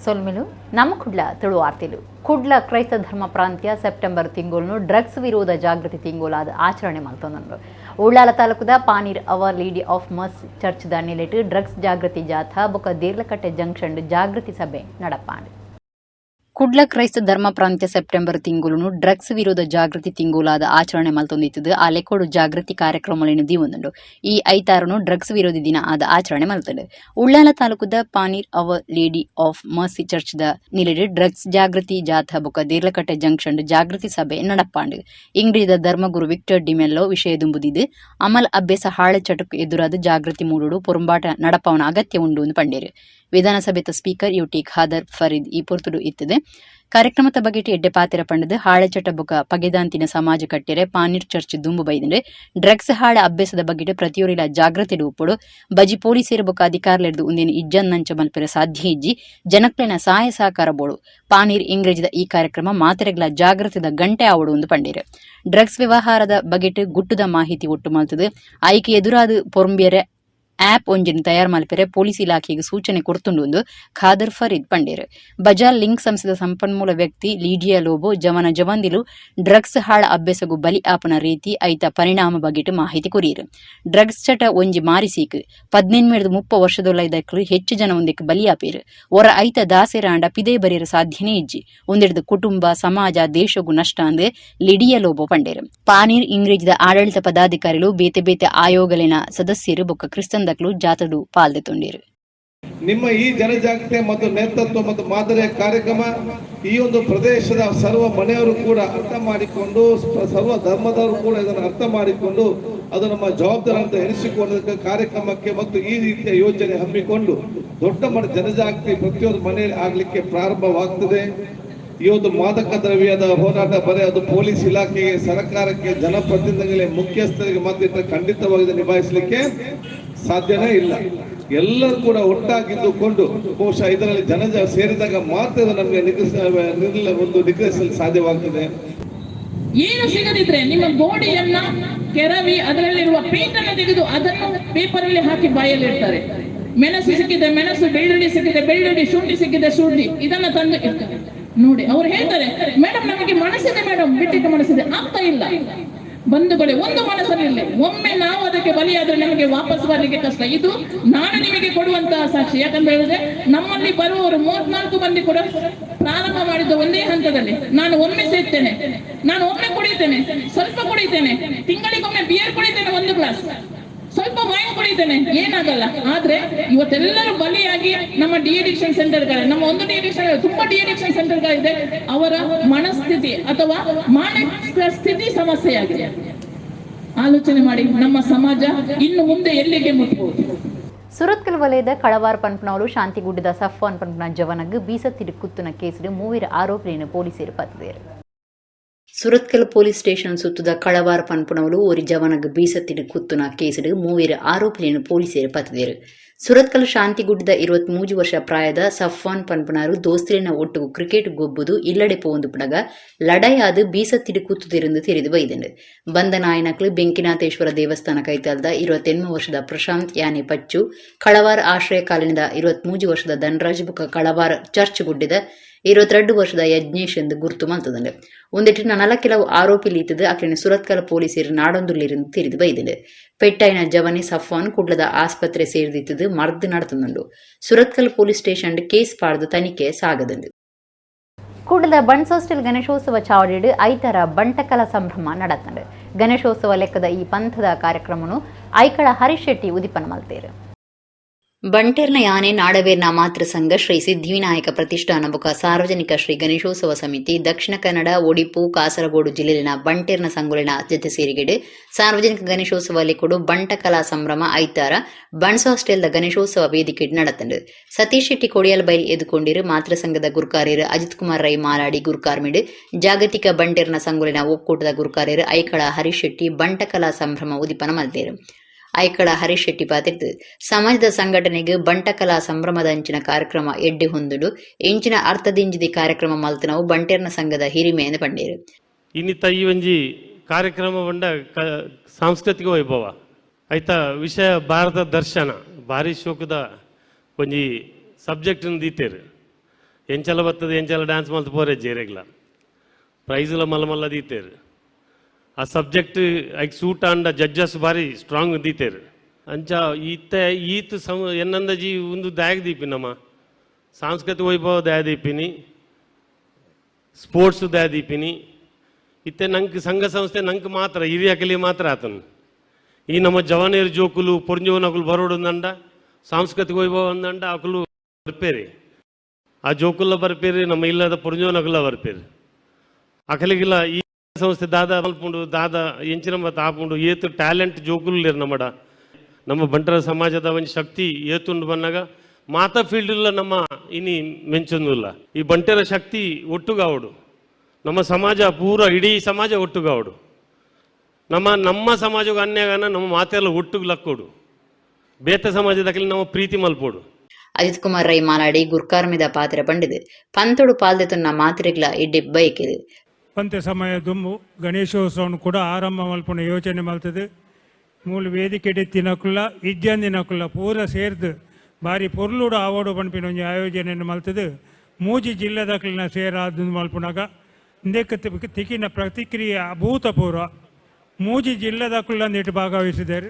ಸೊಲ್ಮಿಲು ನಮ್ಮ ಕುಡ್ಲ ತುಳು ವಾರ್ತೆಲು ಕುಡ್ಲ ಕ್ರೈಸ್ತ ಧರ್ಮ ಪ್ರಾಂತ್ಯ ಸೆಪ್ಟೆಂಬರ್ ತಿಂಗಳನ್ನು ಡ್ರಗ್ಸ್ ವಿರೋಧ ಜಾಗೃತಿ ತಿಂಗೋಲಾದ ಆಚರಣೆ ಮಾಡ್ತಂದ್ರು. ಉಳ್ಳಾಲ ತಾಲೂಕದ Paneer Our Lady of Mercy Church ದ ನೆಲೆಟ್ ಡ್ರಗ್ಸ್ ಜಾಗೃತಿ ಜಾಥಾ ಬೊಕ ದೇರ್ಲಕಟ್ಟೆ ಜಂಕ್ಷನ್ ಜಾಗೃತಿ ಸಭೆ ನಡಪಾಂಡು. ಕುಡ್ಲ ಕ್ರೈಸ್ತ ಧರ್ಮ ಪ್ರಾಂತ್ಯ ಸೆಪ್ಟೆಂಬರ್ ತಿಂಗಳನ್ನು ಡ್ರಗ್ಸ್ ವಿರೋಧ ಜಾಗೃತಿ ತಿಂಗೋಲಾದ ಆಚರಣೆ ಮಲ್ತೊಂದಿತ್ತು. ಆ ಲೆಕ್ಕೋಡು ಜಾಗೃತಿ ಕಾರ್ಯಕ್ರಮಗಳನ್ನು ದೀವೊಂದುಂಡು. ಈ ಐತಾರನು ಡ್ರಗ್ಸ್ ವಿರೋಧಿ ದಿನ ಆದ ಆಚರಣೆ ಮಲ್ತದೆ. ಉಳ್ಳಾಲ ತಾಲೂಕದ Paneer Our Lady of Mercy Church ದ ನಿಲೆಡೆ ಡ್ರಗ್ಸ್ ಜಾಗೃತಿ ಜಾಥಾ ಬೊಕ ದೇರ್ಲಕಟ್ಟೆ ಜಂಕ್ಷನ್ ಜಾಗೃತಿ ಸಭೆ ನಡಪಾಂಡು. ಇಂಗ್ಲಿದ ಧರ್ಮಗುರು ವಿಕ್ಟರ್ ಡಿಮೆಲ್ಲೋ ವಿಷಯ ದುಂಬುದಿದ್ದು ಅಮಲ್ ಅಭ್ಯಾಸ ಹಾಳೆ ಚಟಕ್ಕೆ ಎದುರಾದ ಜಾಗೃತಿ ಮೂಡುಡು ಪೊರಂಬಾಟ ನಡಪವನ ಅಗತ್ಯ ಉಂಡು ಎಂದು ಪಂಡೇರು. ವಿಧಾನಸಭೆತ ಸ್ಪೀಕರ್ ಯುಟಿ ಖಾದರ್ ಫರೀದ್ ಈ ಪೊರ್ತುಡು ಇತ್ತದೆ. ಕಾರ್ಯಕ್ರಮದ ಬಗೆಟ್ ಎಡ್ಡೆ ಪಾತಿರ ಪಂಡದು ಹಾಳೆ ಚಟ ಬೊಕ ಪಗೆದಾಂತಿನ ಸಮಾಜ ಕಟ್ಟೆರೆ ಪಾನೀರ್ ಚರ್ಚ್ ದುಂಬು ಬೈದಂಡೆ ಡ್ರಗ್ಸ್ ಹಾಳೆ ಅಭ್ಯಾಸದ ಬಗೆಟ್ ಪ್ರತಿಯೊರಿಲ ಜಾಗೃತಿ ಉಪ್ಪುಡು ಬಜಿ ಪೊಲೀಸರು ಬೊಕ ಅಧಿಕಾರಲೆರ್ದು ಉಂದೇನು ಇಜ್ಜನ್ನಂಚ ಮಲ್ಪೆರ ಸಾಧ್ಯ ಇಜ್ಜಿ ಜನಕ್ಲೆನ ಸಹಾಯ ಸಹಕಾರ ಬೋಡು ಪಾನೀರ್ ಇಂಗ್ರೇಜಿದ ಈ ಕಾರ್ಯಕ್ರಮ ಮಾತೆರೆಗಳ ಜಾಗೃತಿದ ಗಂಟೆ ಆವಡು ಎಂದು ಪಂಡೇರು. ಡ್ರಗ್ಸ್ ವ್ಯವಹಾರದ ಬಗೆಟ್ ಗುಟ್ಟುದ ಮಾಹಿತಿ ಒಟ್ಟು ಮಲ್ತದು ಆಯ್ಕೆ ಎದುರಾದ ಪೊರಂಬಿಯರೆ ಆಪ್ ಒಂಜಿನ ತಯಾರು ಮಲ್ಪೆರೆ ಪೊಲೀಸ್ ಇಲಾಖೆಗೆ ಸೂಚನೆ ಕೊಡ್ತುಂಡು ಎಂದು ಖಾದರ್ ಫರೀದ್ ಪಂಡೇರು. ಬಜಾರ್ ಲಿಂಕ್ ಸಂಸ್ಥೆದ ಸಂಪನ್ಮೂಲ ವ್ಯಕ್ತಿ ಲೀಡಿಯಾ ಲೋಬೋ ಜವಂದಿಲು ಡ್ರಗ್ಸ್ ಹಾಳ ಅಭ್ಯಾಸಗೂ ಬಲಿ ಆಪನ ರೀತಿ ಐತ ಪರಿಣಾಮ ಬಗೆಟ್ ಮಾಹಿತಿ ಕೊರಿಯರು. ಡ್ರಗ್ಸ್ ಚಟ ಒಂಜಿ ಮಾರಿಸೀಕ್ 18-30 ವರ್ಷದೊಳೈದಕ್ಕೂ ಹೆಚ್ಚು ಜನ ಒಂದಕ್ಕೆ ಬಲಿಯಾಪೇರು ಒರ ಐತ ದಾಸೆರಾಂಡ ಪಿದೇ ಬರೆಯರ ಸಾಧ್ಯನೇ ಇಜ್ಜಿ ಒಂದೆಡ್ದು ಕುಟುಂಬ ಸಮಾಜ ದೇಶಗೂ ನಷ್ಟ ಅಂದೆ ಲಿಡಿಯಾ ಲೋಬೋ ಪಂಡೇರು. ಪಾನೀರ್ ಇಂಗ್ರೇಜಿದ ಆಡಳಿತ ಪದಾಧಿಕಾರಿಗಳು ಬೇತೆ ಬೇತೆ ಆಯೋಗಲಿನ ಸದಸ್ಯರು ಬೊಕ್ಕ ಕ್ರಿಸ್ತನ್ ಜಾತಡು ಪಾಲ್ದೆತೊಂಡಿರು. ನಿಮ್ಮ ಈ ಜನಜಾಗೃತಿ ಮತ್ತು ನೇತೃತ್ವ ಮತ್ತು ಮಾದರಿಯ ಕಾರ್ಯಕ್ರಮ ಈ ಒಂದು ಪ್ರದೇಶದ ಸರ್ವ ಮನೆಯವರು ಕೂಡ ಅರ್ಥ ಮಾಡಿಕೊಂಡು ಸರ್ವ ಧರ್ಮದವರು ಕೂಡ ಇದನ್ನು ಅರ್ಥ ಮಾಡಿಕೊಂಡು ಅದು ನಮ್ಮ ಜವಾಬ್ದಾರಿ ಅಂತ ಎನಿಸಿಕೊಂಡ ಕಾರ್ಯಕ್ರಮಕ್ಕೆ ಮತ್ತು ಈ ರೀತಿಯ ಯೋಜನೆ ಹಮ್ಮಿಕೊಂಡು ದೊಡ್ಡ ಮಟ್ಟ ಜನಜಾಗೃತಿ ಪ್ರತಿಯೊಂದು ಮನೆಯಲ್ಲಿ ಆಗ್ಲಿಕ್ಕೆ ಪ್ರಾರಂಭವಾಗ್ತದೆ. ಈ ಒಂದು ಮಾದಕ ದ್ರವ್ಯದ ಹೋರಾಟ ಬರೀ ಅದು ಪೊಲೀಸ್ ಇಲಾಖೆಗೆ, ಸರ್ಕಾರಕ್ಕೆ, ಜನಪ್ರತಿನಿಧಿಗಳಿಗೆ, ಮುಖ್ಯಸ್ಥರಿಗೆ ಮಾತ್ರ ಖಂಡಿತವಾಗಿ ನಿಭಾಯಿಸಲಿಕ್ಕೆ ಸಾಧ್ಯನೇ ಇಲ್ಲ. ಎಲ್ಲರೂ ಕೂಡ ಒಟ್ಟಾಗಿದ್ದುಕೊಂಡು ಬಹುಶಃ ಇದರಲ್ಲಿ ಜನ ಸೇರಿದಾಗ ಮಾತ್ರ ನಮಗೆ ನಿಗ್ರಹಿಸಲು ಸಾಧ್ಯವಾಗ್ತದೆ. ಏನು ಸಿಗದಿದ್ರೆ ನಿಮ್ಮ ಗೋಡೆಯನ್ನ ಕೆರವಿ ಅದರಲ್ಲಿರುವ ಪೇಂಟ್ ಅನ್ನು ತೆಗೆದು ಅದನ್ನು ಪೇಪರ್ ಅಲ್ಲಿ ಹಾಕಿ ಬಾಯಲ್ಲಿ ಇಡ್ತಾರೆ. ಮೆಣಸು ಸಿಕ್ಕಿದೆ ಮೆಣಸು, ಬೆಳ್ಳುಳ್ಳಿ ಸಿಕ್ಕಿದೆ ಬೆಳ್ಳುಳ್ಳಿ, ಶುಂಠಿ ಸಿಕ್ಕಿದೆ ಶುಂಠಿ, ಇದನ್ನ ತಂದು ಇಡ್ತಾರೆ. ನೋಡಿ ಅವ್ರು ಹೇಳ್ತಾರೆ, ಮೇಡಮ್ ನಮಗೆ ಮನಸ್ಸಿದೆ ಮೇಡಮ್, ಬಿಟ್ಟಿದ್ದ ಮನಸ್ಸಿದೆ, ಆಗ್ತಾ ಇಲ್ಲ. ಬಂಧುಗಳೇ, ಒಂದು ಮನಸ್ಸಲ್ಲಿಲ್ಲ. ಒಮ್ಮೆ ನಾವು ಅದಕ್ಕೆ ಬಲಿಯಾದ್ರೆ ನಮಗೆ ವಾಪಸ್ ಬರಲಿಕ್ಕೆ ಕಷ್ಟ. ಇದು ನಾನು ನಿಮಗೆ ಕೊಡುವಂತಹ ಸಾಕ್ಷಿ. ಯಾಕಂತ ಹೇಳಿದ್ರೆ ನಮ್ಮಲ್ಲಿ ಬರುವವರು 34 ಮಂದಿ ಕೂಡ ಪ್ರಾರಂಭ ಮಾಡಿದ್ದು ಒಂದೇ ಹಂತದಲ್ಲಿ. ನಾನು ಒಮ್ಮೆ ಸೇರ್ತೇನೆ, ನಾನು ಒಮ್ಮೆ ಕುಡಿತೇನೆ, ಸ್ವಲ್ಪ ಕುಡಿತೇನೆ, ತಿಂಗಳಿಗೊಮ್ಮೆ ಬಿಯರ್ ಕುಡಿತೇನೆ, 1 ಗ್ಲಾಸ್, ಸ್ವಲ್ಪ ವಾಯು ಕುಡಿತೇನೆ, ಏನಾಗಲ್ಲ. ಆದ್ರೆ ಇವತ್ತೆಲ್ಲರೂ ಬಲಿಯಾಗಿ ನಮ್ಮ ಡಿಅಡಿಕ್ಷನ್ ಸೆಂಟರ್ಗಳು, ನಮ್ಮ ಒಂದು ಡಿಅಡಿಕ್ಷನ್, ತುಂಬಾ ಡಿಅಡಿಕ್ಷನ್ ಸೆಂಟರ್ಗಳಿದೆ, ಅವರ ಮನಸ್ಥಿತಿ ಅಥವಾ ಮಾನಸಿಕ ಸ್ಥಿತಿ ಸಮಸ್ಯೆಯಾಗಿದೆ. ಆಲೋಚನೆ ಮಾಡಿ, ನಮ್ಮ ಸಮಾಜ ಇನ್ನು ಮುಂದೆ ಎಲ್ಲಿಗೆ ಮುಟ್ಟಬಹುದು. ಸುರತ್ಕಲ್ ವಲಯದ ಕಳವಾರ ಪನ್ಪನವರು ಶಾಂತಿಗುಡ್ಡದ ಸಫ್ವಾನ್ ಪನ್ಪನ ಜವನಗ್ ಬೀಸತ್ತಿಡು ಕುತ್ತುನ ಕೇಸಿಡು 3 ಆರೋಪಿಯನ್ನು ಪೊಲೀಸರು ಪತ್ತಿದರು. ಸುರತ್ಕಲ್ ಪೊಲೀಸ್ ಸ್ಟೇಷನ್ ಸುತ್ತದ ಕಳವಾರ ಪನ್ಪನವರು ஒரு ಜವನಗ್ ಬೀಸತ್ತಿಡು ಕುತ್ತುನ ಕೇಸಿಡು 3 ಆರೋಪಿಯನ್ನು ಪೊಲೀಸರು ಪತ್ತಿದರು. ಸುರತ್ಕಲ್ ಶಾಂತಿಗುಡ್ಡದ 23 ವರ್ಷ ಪ್ರಾಯದ ಸಫ್ವಾನ್ ಪನ್ಪನಾರು ದೋಸ್ತಿನ ಒಟ್ಟಿಗೂ ಕ್ರಿಕೆಟ್ ಗೊಬ್ಬುದು ಇಲ್ಲಡೆ ಪೋಂದು ಪಡಗ ಲಡಾಯಾದು ಬೀಸತ್ತಿಡು ಕುತ್ತುದಿರಂದು ತಿಳಿದು ಬೈದಂಡು. ಬಂದ ನಾಯನಕ್ಲು ಬೆಂಕಿನಾಥೇಶ್ವರ ದೇವಸ್ಥಾನ ಕೈತಾಲ್ದ 28 ವರ್ಷದ ಪ್ರಶಾಂತ್ ಯಾನೆ ಪಚ್ಚು, ಕಳವಾರ ಆಶ್ರಯ ಕಾಲನಿದ 23 ವರ್ಷದ ಧನರಾಜ್ ಬುಕ ಕಳವಾರ ಚರ್ಚ್ ಗುಡ್ಡಿದ 22 ವರ್ಷದ ಯಜ್ಞೇಶ್ ಎಂದು ಗುರುತು ಮಲ್ತದಂಡು. ಒಂದೆಟ್ಟಿನ 4 ಕೆಲವು ಆರೋಪಿ ಲೀತದು ಅಕ್ಲಿನ ಸುರತ್ಕಲ್ ಪೊಲೀಸರು ನಾಡೊಂದುಲ್ಲಿருந்து ತಿಳಿದು ಬೈದಂಡು. ಪೆಟ್ಟಾಯಿನ ಜವನಿ ಸಫ್ವಾನ್ ಕುಡ್ಲದ ಆಸ್ಪತ್ರೆ ಸೇರಿದಿತ್ತದು ಮರ್ದು ನಡತುಂಡು. ಸುರತ್ಕಲ್ ಪೊಲೀಸ್ ಸ್ಟೇಷನ್ ಕೇಸ್ ಪಾಡ್ದು ತನಿಖೆ ಸಾಗದಂಡು. ಕೂಡಲ ಬಣ್ಸೋಸ್ಟಲ್ ಗಣೇಶೋತ್ಸವ ಚಾವಡಿಡು ಐತರ ಬಂಟಕಲ ಸಂಭ್ರಮ ನಡತಂಡು. ಗಣೇಶೋತ್ಸವ ಲೆಕ್ಕದ ಈ ಪಂಥದ ಕಾರ್ಯಕ್ರಮನು ಐಕಳ ಹರೀಶ್ ಶೆಟ್ಟಿ ಉದಿಪನ ಮಲ್ತೇರು. ಬಂಟೇರ್ನ ಯಾನೆ ನಾಡವೇರ್ನ ಮಾತೃ ಸಂಘ ಶ್ರೀ ಸಿದ್ಧಿವಿನಾಯಕ ಪ್ರತಿಷ್ಠಾನ ಬೊಕ ಸಾರ್ವಜನಿಕ ಶ್ರೀ ಗಣೇಶೋತ್ಸವ ಸಮಿತಿ ದಕ್ಷಿಣ ಕನ್ನಡ, ಒಡಿಪು, ಕಾಸರಗೋಡು ಜಿಲ್ಲೆಲಿನ ಬಂಟೇರ್ನ ಸಂಗುಲಿನ ಜತೆ ಸೇರಿಗೆಡು ಸಾರ್ವಜನಿಕ ಗಣೇಶೋತ್ಸವ ಲೆಕ್ಕೊಡು ಬಂಟಕಲಾ ಸಂಭ್ರಮ ಐತಾರ ಬಣ್ಸ್ ಹಾಸ್ಟೆಲ್ದ ಗಣೇಶೋತ್ಸವ ವೇದಿಕೆ ನಡತಂಡು. ಸತೀಶ್ ಶೆಟ್ಟಿ ಕೊಡಿಯಲ್ ಬೈಲ್ ಎದುಕೊಂಡಿರು ಮಾತೃ ಸಂಘದ ಗುರುಕಾರ್ಯರು ಅಜಿತ್ ಕುಮಾರ್ ರೈ ಮಾಲಾಡಿ ಗುರುಕಾರ್ಮಿಡು ಜಾಗತಿಕ ಬಂಟೇರ್ನ ಸಂಗುಲಿನ ಒಕ್ಕೂಟದ ಗುರುಕಾರ್ಯರು ಐಕಳ ಹರೀಶ್ ಶೆಟ್ಟಿ ಬಂಟಕಲಾ ಸಂಭ್ರಮ ಉದಿಪನ ಮಲ್ತೇರು. ಐಕಳ ಹರೀಶ್ ಶೆಟ್ಟಿ ಪಾತಿರ್ತು ಸಮಾಜದ ಸಂಘಟನೆಗೆ ಬಂಟಕಲಾ ಸಂಭ್ರಮದ ಅಂಚಿನ ಕಾರ್ಯಕ್ರಮ ಎಡ್ಡೆ ಹೊಂದುಡು ಎಂಚಿನ ಅರ್ಥದಿಂಜಿದಿ ಕಾರ್ಯಕ್ರಮ ಮಲ್ತನವು ಬಂಟೇರ್ನ ಸಂಘದ ಹಿರಿಮೆ ಎಂದು ಪಂಡೇರು. ಇನ್ನಿತ ಈ ಒಂಜಿ ಕಾರ್ಯಕ್ರಮ ಬಂಡ ಸಾಂಸ್ಕೃತಿಕ ವೈಭವ ಐತ ವಿಷಯ ಭಾರತ ದರ್ಶನ ಭಾರಿ ಶೋಕದ ಒಂಜಿ ಸಬ್ಜೆಕ್ಟ್ ದೀತೇರು. ಎಂಚಲ ಬರ್ತದೆ ಎಂಚಲ ಡ್ಯಾನ್ಸ್ ಮಲ್ತು ಪೋರೆ ಜೇರೆಗ್ಲ ಪ್ರೈಸ್ಲ ಮಲ್ಲ ಮಲ್ಲ ದೀತೇರು ಆ ಸಬ್ಜೆಕ್ಟ್ ಐಕ್ ಸೂಟ್ ಆಂಡ ಜಡ್ಜಸ್ ಬಾರಿ ಸ್ಟ್ರಾಂಗ್ ದೀತೇರು ಅಂಚ ಈತ್ ಎನ್ನಂದಜಿ ಒಂದು ದಾಯಕ ದೀಪಿ ನಮ್ಮ ಸಾಂಸ್ಕೃತಿಕ ವೈಭವ ದಯ ದೀಪಿನಿ ಸ್ಪೋರ್ಟ್ಸ್ ದಯ ದೀಪಿನಿ ಇತ್ತೆ ನಂಗೆ ಸಂಘ ಸಂಸ್ಥೆ ನಂಗೆ ಮಾತ್ರ ಹಿರಿಯಕಲಿ ಮಾತ್ರ ಆತನು ಈ ನಮ್ಮ ಜವಾನೇರು ಜೋಕುಲು ಪೊರ್ಂಜೋನಕುಲು ಬರೋಡು ಅಂದಂಡ ಸಾಂಸ್ಕೃತಿಕ ವೈಭವ ಅಂದಂಡ ಅಕುಲು ಬರ್ಪೇರಿ ಆ ಜೋಕುಲ್ಲ ಬರ್ಪೇರಿ ನಮ್ಮ ಇಲ್ಲದ ಪೊರ್ಂಜೋನಕುಲ್ಲ ಬರ್ಪೇರಿ ಅಕಲಿಗಿಲ್ಲ ಈ ಸಂಸ್ಥೆ ದಾದ ಮಲ್ಪುಂಡು ದಾದ ಎಂಚಿನ ಮತ್ತು ಆಪುಂಡು ಏತು ಟ್ಯಾಲೆಂಟ್ ಜೋಕುಲ್ಲೇರು ನಮ್ಮ ಬಂಟರ ಸಮಾಜದ ಒಂದು ಶಕ್ತಿ ಏತುಂಡು ಬಂದಾಗ ಮಾತಾ ಫೀಲ್ಡ್ ನಮ್ಮ ಇನಿ ಮೆಂಚೊಂದಿಲ್ಲ ಈ ಬಂಟರ ಶಕ್ತಿ ಒಟ್ಟುಗಾವಡು ನಮ್ಮ ಸಮಾಜ ಪೂರ ಇಡೀ ಸಮಾಜ ಒಟ್ಟುಗಾವಡು ನಮ್ಮ ಸಮಾಜಕ್ಕೆ ಅನ್ಯಾಗನ ನಮ್ಮ ಮಾತೆಲ್ಲ ಒಟ್ಟುಗೆ ಲಕ್ಕೋಡು ಬೇತ ಸಮಾಜದಲ್ಲಿ ನಮ್ಮ ಪ್ರೀತಿ ಮಲ್ಪೋಡು ಅಜಿತ್ ಕುಮಾರ್ ರೈ ಮಾಲಾಡಿ ಗುರ್ಕಾರ್ ಮಿದ ಪಾತ್ರೆ ಪಂಡಿದೆ ಪಂತೋಡು ಪಾಲ್ದೆತುನ್ನ ಮಾತ್ರೆಗ್ಲ ಇಡ್ಡೆ ಬೈಕಿದೆ ಪಂತೆ ಸಮಯ ದುಮ್ಮು ಗಣೇಶೋತ್ಸವನು ಕೂಡ ಆರಂಭ ಮಲ್ಪುನ ಯೋಚನೆ ಮಲ್ತದೆ ಮೂಲ ವೇದಿಕೆ ತಿನ್ನಕುಲ್ಲ ಇಜ್ಜಂದಿನಕುಲ್ಲ ಪೂರ ಸೇರ್ದು ಬಾರಿ ಪೊರ್ಲುಡು ಆವೋಡು ಪಂಪಿನ ಒಂದು ಆಯೋಜನೆಯನ್ನು ಮಲ್ತದೆ ಮೂಜಿ ಜಿಲ್ಲೆದಕ್ಲಿನ ಸೇರಾದ ಮಲ್ಪುನಾಗ ಇಂದಕ್ಕೆ ತಿಕ್ಕಿನ ಪ್ರತಿಕ್ರಿಯೆ ಅಭೂತಪೂರ್ವ ಮೂಜಿ ಜಿಲ್ಲೆದಕ್ಲಿನ ನೆಟ್ಟು ಭಾಗವಹಿಸಿದ್ದಾರೆ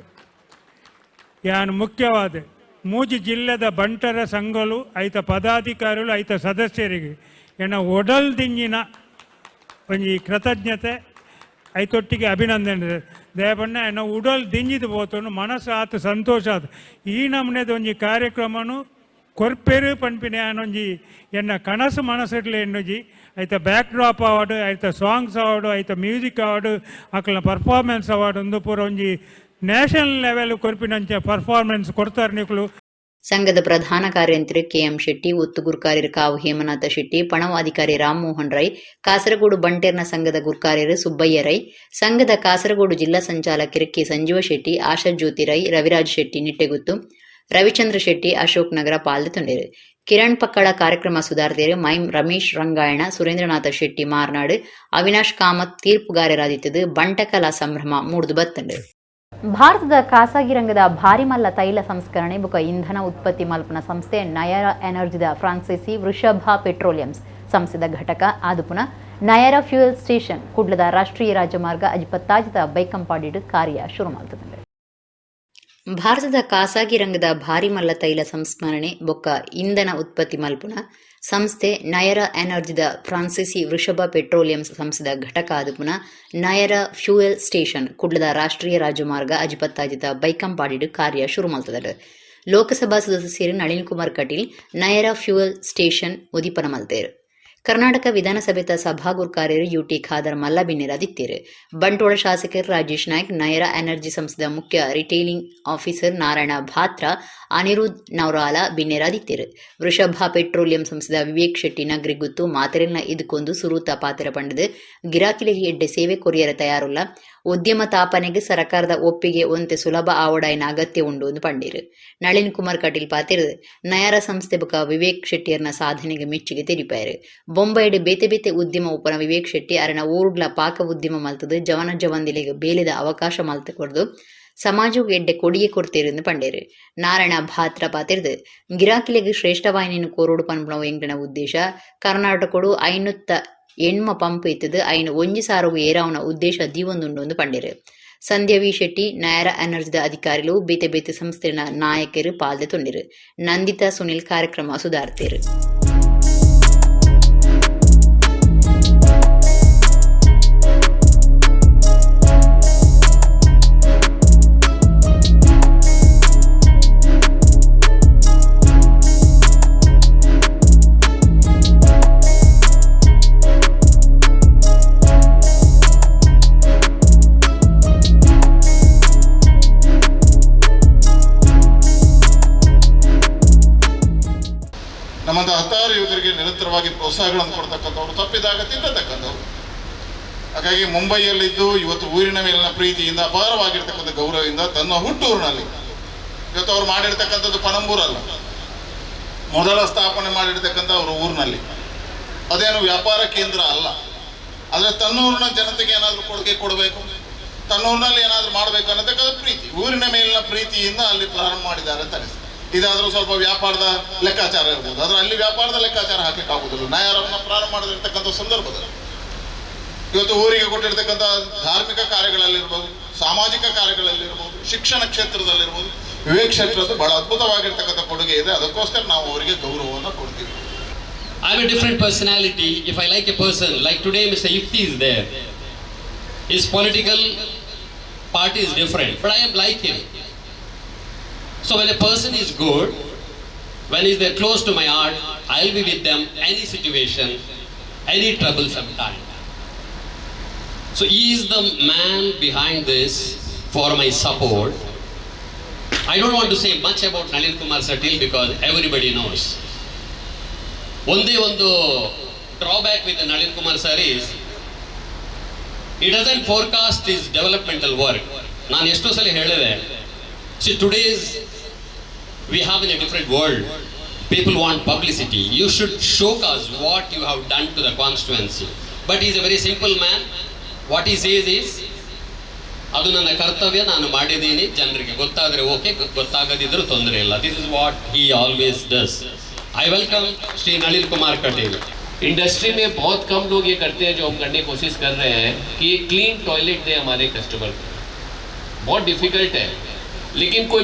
ಯಾನು ಮುಖ್ಯವಾದ ಮೂಜಿ ಜಿಲ್ಲೆದ ಬಂಟರ ಸಂಘಗಳು ಐತ ಪದಾಧಿಕಾರಿಗಳು ಐತ ಸದಸ್ಯರಿಗೆ ಏನ ಒಡಲ್ ದಿಂಜಿನ ಒಂದು ಕೃತಜ್ಞತೆ ಐತೊಟ್ಟಿಗೆ ಅಭಿನಂದನೆ ದಯಪಣ್ಣ ಏನ ಉಡಲ್ ದಿಂಜಿದು ಹೋತು ಮನಸ್ಸು ಆತು ಸಂತೋಷ ಆತು ಈ ನಮ್ಮನೆದ ಒಂಜಿ ಕಾರ್ಯಕ್ರಮನು ಕೊರ್ಪೆರು ಪಂಪಿನ ಏನೊಂಜಿ ಎನ್ನ ಕನಸು ಮನಸ್ಸಿಡ್ಲೆ ಎನ್ನೊಜಿ ಐತ ಬ್ಯಾಕ್ ಡ್ರಾಪ್ ಅವಾರ್ಡ್ ಐತ ಸಾಂಗ್ಸ್ ಅವಾರ್ಡು ಐತ ಮ್ಯೂಸಿಕ್ ಅವಾರ್ಡು ಅಕ್ಲ ಪರ್ಫಾರ್ಮೆನ್ಸ್ ಅವಾರ್ಡ್ ಒಂದು ಪೂರ ಒಂಜಿ ನ್ಯಾಷನಲ್ ಲೆವೆಲ್ ಕೊರ್ಪಿನಂಚ ಪರ್ಫಾರ್ಮೆನ್ಸ್ ಕೊಡ್ತಾರೆ ನಿಕ್ಲು ಸಂಘದ ಪ್ರಧಾನ ಕಾರ್ಯಂತ್ರಿ ಕೆಎಂ ಶೆಟ್ಟಿ ಒತ್ತು ಗುರ್ಕಾರ್ಯರು ಕಾವು ಹೇಮನಾಥ ಶೆಟ್ಟಿ ಪಣವಾಧಿಕಾರಿ ರಾಮಮೋಹನ್ ರೈ ಕಾಸರಗೋಡು ಬಂಟೇರ್ನ ಸಂಘದ ಗುರ್ಕಾರ್ಯರು ಸುಬ್ಬಯ್ಯ ರೈ ಸಂಘದ ಕಾಸರಗೋಡು ಜಿಲ್ಲಾ ಸಂಚಾಲಕರು ಕೆ ಸಂಜೀವ ಶೆಟ್ಟಿ ಆಶಾ ಜ್ಯೋತಿ ರೈ ರವಿರಾಜ್ ಶೆಟ್ಟಿ ನಿಟ್ಟೆಗುತ್ತು ರವಿಚಂದ್ರ ಶೆಟ್ಟಿ ಅಶೋಕ್ ನಗರ ಪಾಲ್ದೊಂಡಿರು ಕಿರಣ್ ಪಕ್ಕಳ ಕಾರ್ಯಕ್ರಮ ಸುಧಾರದೇರು ಮೈಮ್ ರಮೇಶ್ ರಂಗಾಯಣ ಸುರೇಂದ್ರನಾಥ ಶೆಟ್ಟಿ ಮಾರ್ನಾಡು ಅವಿನಾಶ್ ಕಾಮತ್ ತೀರ್ಪುಗಾರರಾದಿತ್ತದು ಬಂಟಕಲಾ ಸಂಭ್ರಮ ಮೂಡ್ದು ಬತ್ತಂಡು ಭಾರತದ ಖಾಸಗಿ ರಂಗದ ಭಾರಿ ಮಲ್ಲ ತೈಲ ಸಂಸ್ಕರಣೆ ಬುಕ ಇಂಧನ ಉತ್ಪತ್ತಿ ಮಲ್ಪನ ಸಂಸ್ಥೆ ನಯರ ಎನರ್ಜಿದ ಫ್ರಾನ್ಸಿಸಿ ವೃಷಭ ಪೆಟ್ರೋಲಿಯಂಸ್ ಸಂಸ್ಥೆದ ಘಟಕ ಆದುಪುನ ನಯರ ಫ್ಯೂಯಲ್ ಸ್ಟೇಷನ್ ಕುಡ್ಲದ ರಾಷ್ಟ್ರೀಯ ರಾಜಮಾರ್ಗ ಅಜಿಪತ್ತಾಜಿದ ಬೈಕಂಪಾಡಿಡ್ ಕಾರ್ಯ ಶುರು ಮಾಡ್ತದೆ ಭಾರತದ ಖಾಸಗಿ ರಂಗದ ಭಾರಿ ಮಲ್ಲ ತೈಲ ಸಂಸ್ಕರಣೆ ಬೊಕ್ಕ ಇಂಧನ ಉತ್ಪತ್ತಿ ಮಲ್ಪುನ ಸಂಸ್ಥೆ ನಯರ ಎನರ್ಜಿದ ಫ್ರಾನ್ಸಿಸಿ ವೃಷಭ ಪೆಟ್ರೋಲಿಯಂಸ್ ಸಂಸ್ಥೆದ ಘಟಕ ಆದುಪುನ ನಯರ ಫ್ಯೂಯಲ್ ಸ್ಟೇಷನ್ ಕುಡ್ಲದ ರಾಷ್ಟ್ರೀಯ ರಾಜಮಾರ್ಗ ಅಜಿಪತ್ತಾಜಿತ ಬೈಕಂಪಾಡಿಡ್ ಕಾರ್ಯ ಶುರು ಮಾಡ್ತದೆ ಲೋಕಸಭಾ ಸದಸ್ಯರು ನಳಿನ್ ಕುಮಾರ್ ಕಟೀಲ್ ನಯರ ಫ್ಯೂಯಲ್ ಸ್ಟೇಷನ್ ಉದಿಪನ ಮಲ್ತೇರು ಕರ್ನಾಟಕ ವಿಧಾನಸಭೆತ ಸಭಾಗುರ್ಕಾರ್ಯರು ಯುಟಿ ಖಾದರ್ ಮಲ್ಲ ಬಿನ್ನೆರಾದಿತ್ತೇರು ಬಂಟ್ವಾಳ ಶಾಸಕರು ರಾಜೇಶ್ ನಾಯ್ಕ್ ನಯರ ಎನರ್ಜಿ ಸಂಸ್ಥೆದ ಮುಖ್ಯ ರಿಟೇಲಿಂಗ್ ಆಫೀಸರ್ ನಾರಾಯಣ ಭಾತ್ರ ಅನಿರುದ್ಧ್ ನವರಾಲ ಬಿನ್ನೆರಾದಿತ್ತೇರು ವೃಷಭ ಪೆಟ್ರೋಲಿಯಂ ಸಂಸ್ಥೆದ ವಿವೇಕ್ ಶೆಟ್ಟಿ ನಗ್ರಿಗುತ್ತು ಮಾತೆರೆಲ್ನ ಇದಕ್ಕೊಂದು ಸುರೂತ ಪಾತ್ರ ಪಂಡದು ಗಿರಾಕಿಲಿಗೆ ಎಡ್ಡೆ ಸೇವೆ ಕೊರಿಯರ ತಯಾರುಲ್ಲ ಉದ್ಯಮ ತಾಪನೆಗೆ ಸರ್ಕಾರದ ಒಪ್ಪಿಗೆ ಒಂತೆ ಸುಲಭ ಆವಡಾಯಿನ ಅಗತ್ಯ ಉಂಡು ಎಂದು ಪಂಡಿರು ನಳಿನ್ ಕುಮಾರ್ ಕಟೀಲ್ ಪಾತಿರದು ನಯರ ಸಂಸ್ಥೆ ಬುಕ ವಿವೇಕ್ ಶೆಟ್ಟಿಯರ್ನ ಸಾಧನೆಗೆ ಮೆಚ್ಚುಗೆ ತೆರಿಪಾರು ಬೊಂಬೈಡ್ ಬೇತೆ ಬೇತೆ ಉದ್ಯಮ ಉಪನ ವಿವೇಕ್ ಶೆಟ್ಟಿ ಅರನ ಊರ್ಗ್ಲ ಪಾಕ ಉದ್ಯಮ ಮಲ್ತದು ಜವನ ಜವಂದಿಲೆಗೆ ಬೇಲಿದ ಅವಕಾಶ ಮಲ್ತ ಕೊಡ್ದು ಸಮಾಜಕ್ಕೆ ಎಡ್ಡೆ ಕೊಡುಗೆ ಕೊಡ್ತೀರೆಂದು ಪಂಡೇರು ನಾರಾಯಣ ಭಾತ್ರ ಪಾತಿರದು ಗಿರಾಕಿಲೆಗೆ ಶ್ರೇಷ್ಠವಾಹಿನಿಯನ್ನು ಕೋರೋಡು ಪನ್ಪುಣವು ಎಂಗ್ಲನ ಉದ್ದೇಶ ಕರ್ನಾಟಕಡು ಐನುತ್ತ ಎಣ್ಮ ಪಂಪ್ ಇತ್ತದು ಐನು ಒಂಜಿ ಸಾರವು ಏರಾವನ ಉದ್ದೇಶ ದೀವೊಂದುಂಡು ಪಂಡೇರು ಸಂಧ್ಯಾ ವಿ ಶೆಟ್ಟಿ ನಯರ ಎನರ್ಜಿದ ಅಧಿಕಾರಿಗಳು ಬೇತೆ ಬೇತೆ ಸಂಸ್ಥೆಯ ನಾಯಕರು ಪಾಲ್ದೆ ತೊಂದಿರು ನಂದಿತಾ ಸುನಿಲ್ ಕಾರ್ಯಕ್ರಮ ಸುಧಾರ್ತೀರು ನಮ್ಮಂತ ಹತ್ತಾರು ಯುವಕರಿಗೆ ನಿರಂತರವಾಗಿ ಪ್ರೋತ್ಸಾಹಗಳನ್ನು ಕೊಡ್ತಕ್ಕಂಥವ್ರು ತಪ್ಪಿದಾಗ ತಿನ್ನತಕ್ಕಂಥವ್ರು. ಹಾಗಾಗಿ ಮುಂಬೈಯಲ್ಲಿದ್ದು ಇವತ್ತು ಊರಿನ ಮೇಲಿನ ಪ್ರೀತಿಯಿಂದ ಅಪಾರವಾಗಿರ್ತಕ್ಕಂಥ ಗೌರವದಿಂದ ತನ್ನ ಹುಟ್ಟೂರಿನಲ್ಲಿ ಇವತ್ತು ಅವ್ರು ಮಾಡಿರ್ತಕ್ಕಂಥದ್ದು ಪಣಂಬೂರಲ್ಲ, ಮೊದಲ ಸ್ಥಾಪನೆ ಮಾಡಿರ್ತಕ್ಕಂಥ ಅವ್ರ ಊರಿನಲ್ಲಿ ಅದೇನು ವ್ಯಾಪಾರ ಕೇಂದ್ರ ಅಲ್ಲ. ಆದರೆ ತನ್ನೂರಿನ ಜನತೆಗೆ ಏನಾದರೂ ಕೊಡುಗೆ ಕೊಡಬೇಕು, ತನ್ನೂರಿನಲ್ಲಿ ಏನಾದರೂ ಮಾಡಬೇಕು ಅನ್ನತಕ್ಕಂಥ ಪ್ರೀತಿ, ಊರಿನ ಮೇಲಿನ ಪ್ರೀತಿಯಿಂದ ಅಲ್ಲಿ ಪ್ರಾರಂಭ ಮಾಡಿದ್ದಾರೆ ಅಂತ ಅನಿಸ್ತದೆ. ಇದಾದರೂ ಸ್ವಲ್ಪ ವ್ಯಾಪಾರದ ಲೆಕ್ಕಾಚಾರ ಇರ್ಬೋದು, ಆದರೆ ಅಲ್ಲಿ ವ್ಯಾಪಾರದ ಲೆಕ್ಕಾಚಾರ ಹಾಕಲಿಕ್ಕೆ ಆಗುದಿಲ್ಲ. ನ್ಯಾಯಾಲಯವನ್ನು ಪ್ರಾರಂಭ ಮಾಡದಿರ್ತಕ್ಕಂಥ ಸಂದರ್ಭದಲ್ಲಿ ಇವತ್ತು ಊರಿಗೆ ಕೊಟ್ಟಿರ್ತಕ್ಕಂಥ ಧಾರ್ಮಿಕ ಕಾರ್ಯಗಳಲ್ಲಿರ್ಬೋದು, ಸಾಮಾಜಿಕ ಕಾರ್ಯಗಳಲ್ಲಿರ್ಬೋದು, ಶಿಕ್ಷಣ ಕ್ಷೇತ್ರದಲ್ಲಿರ್ಬೋದು, ವಿವೇಕ ಕ್ಷೇತ್ರದ್ದು ಬಹಳ ಅದ್ಭುತವಾಗಿರ್ತಕ್ಕಂಥ ಕೊಡುಗೆ ಇದೆ. ಅದಕ್ಕೋಸ್ಕರ ನಾವು ಅವರಿಗೆ ಗೌರವವನ್ನು ಕೊಡ್ತೀವಿ. I have a different personality. If I like a person, like today Mr. Ifti is there, his political party is different, but I am like him. So when a person is good, when is there close to my heart, I'll be with them any situation, any troublesome time. So he is the man behind this for my support. I don't want to say much about Nalin Kumar Satil because everybody knows. Onde ಒಂದು drawback with the Nalin Kumar sir is he doesn't forecast his developmental work. ನಾನು ಎಷ್ಟೋ ಸಲ ಹೇಳಿದೆ, see today's we have in a different world. People want publicity. You should showcase what you have done to the constituency. But he is a very simple man. What he says is, ಅದು ನನ್ನ ಕರ್ತವ್ಯ, ನಾನು ಮಾಡಿದ್ದೀನಿ, ಜನರಿಗೆ ಗೊತ್ತಾದರೆ okay, ಗೊತ್ತಾಗದಿದ್ರೂ ತೊಂದರೆ ಇಲ್ಲ. This is what he always does. I welcome Shri Nalin Kumar Patel. Industry में बहुत कम लोग ये करते हैं जो हम करने की कोशिश कर रहे हैं कि एक क्लीन टॉयलेट दें हमारे कस्टमर को. बहुत डिफिकल्ट है, लेकिन कोई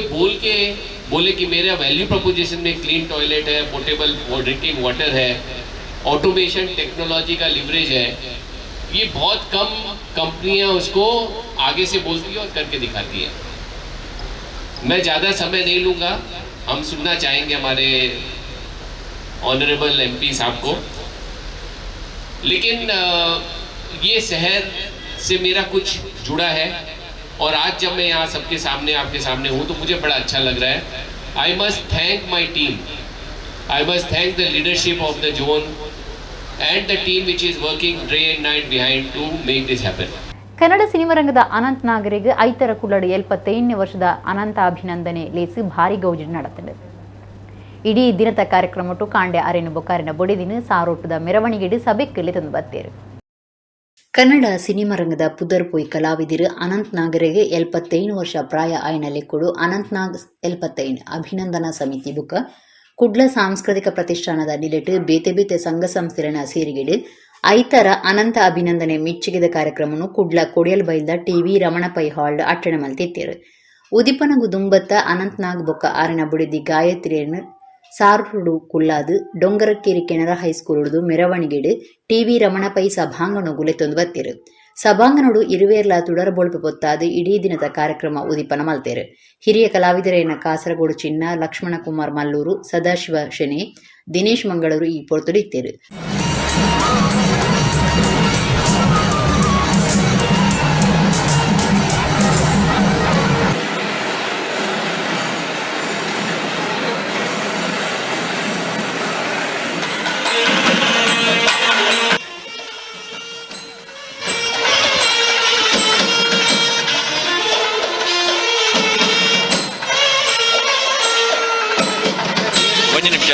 बोले कि मेरा वैल्यू प्रपोजिशन में क्लीन टॉयलेट है, पोर्टेबल ड्रिंकिंग वाटर है, ऑटोमेशन टेक्नोलॉजी का लिवरेज है, ये बहुत कम कंपनियां उसको आगे से बोलती है और करके दिखाती है. मैं ज़्यादा समय नहीं लूँगा. हम सुनना चाहेंगे हमारे ऑनरेबल एमपी साहब को, लेकिन ये शहर से मेरा कुछ जुड़ा है और आज जब मैं यहाँ सबके सामने आपके सामने हूँ तो मुझे बड़ा अच्छा लग रहा है. I must thank my team, I must thank the leadership of the zone and the team which is working day and night behind to make this happen. Kannada cinema ರಂಗದ ಅನಂತ್ ನಾಗರಿಗೆ ಐತರ ಕುಳ್ಳಡು 75ನೇ ವರ್ಷದ ಅನಂತ ಅಭಿನಂದನೆ ಲೇಸಿ ಭಾರಿ ಗೌಜಿ ನಡೆದಿದೆ. ಇಡೀ ದಿನದ ಕಾರ್ಯಕ್ರಮಟ್ಟು ಕಾಂಡೆ ಅರೆನು ಬೊಕಾರಿನ ಬೊಡಿದಿನ ಸಾರೋಟದ ಮೆರವಣಿಗೆಡು ಸಭೆಯಲ್ಲಿ ತಂದು ಬತ್ತೇರು. ಕನ್ನಡ ಸಿನಿಮಾ ರಂಗದ ಪುದರ್ ಪೊಯ್ ಕಲಾವಿದರು ಅನಂತ್ ನಾಗರಿಗೆ 75 ವರ್ಷ ಪ್ರಾಯ ಆಯ್ನಲ್ಲಿ ಕೊಡು ಅನಂತ್ ನಾಗ್ 75 ಅಭಿನಂದನಾ ಸಮಿತಿ ಬುಕ್ಕ ಕುಡ್ಲ ಸಾಂಸ್ಕೃತಿಕ ಪ್ರತಿಷ್ಠಾನದ ನಿಲೆಟ್ಟು ಬೇತೆ ಬೇತೆ ಸಂಘ ಸಂಸ್ಥೆರನ ಸೇರಿಗೆಡು ಐತರ ಅನಂತ ಅಭಿನಂದನೆ ಮಿಚ್ಚಿಗೆದ ಕಾರ್ಯಕ್ರಮವನ್ನು ಕುಡ್ಲ ಕೊಡಿಯಲ್ ಬೈಲ್ದ ಟಿವಿ ರಮಣ ಪೈ ಹಾಲ್ಡ್ ಅಟ್ಟಣ ಮಲ್ತಿತ್ತೇರು. ಉದಿಪನಗು ದುಂಬತ್ತ ಅನಂತ್ ನಾಗ್ ಬೊಕ್ಕ ಆರಿನ ಬುಡಿದಿ ಗಾಯತ್ರಿಯನ್ನು ಸಾರುಡು ಕುಲ್ಲಾದು ಡೊಂಗರಕ್ಕೇರಿ ಕೆನರಾ ಹೈಸ್ಕೂಲ್ ಉಳಿದು ಮೆರವಣಿಗೆಡು ಟಿವಿ ರಮಣ ಪೈ ಸಭಾಂಗಣ ಗುಲೆತೊಂದು ಬತ್ತೇರು. ಸಭಾಂಗಣಡು ಇರುವೇರ್ಲ ತುಡರಬೊಳ್ಪೆ ಪೊತ್ತಾದು ಇಡೀ ದಿನದ ಕಾರ್ಯಕ್ರಮ ಉದಿಪನ ಮಲ್ತೇರು. ಹಿರಿಯ ಕಲಾವಿದರೇನ ಕಾಸರಗೋಡು ಚಿನ್ನ, ಲಕ್ಷ್ಮಣ ಕುಮಾರ್ ಮಲ್ಲೂರು, ಸದಾಶಿವ ಶೆನೆ, ದಿನೇಶ್ ಮಂಗಳೂರು ಈ ಪೊರ್ತುಡಿತ್ತೇರು.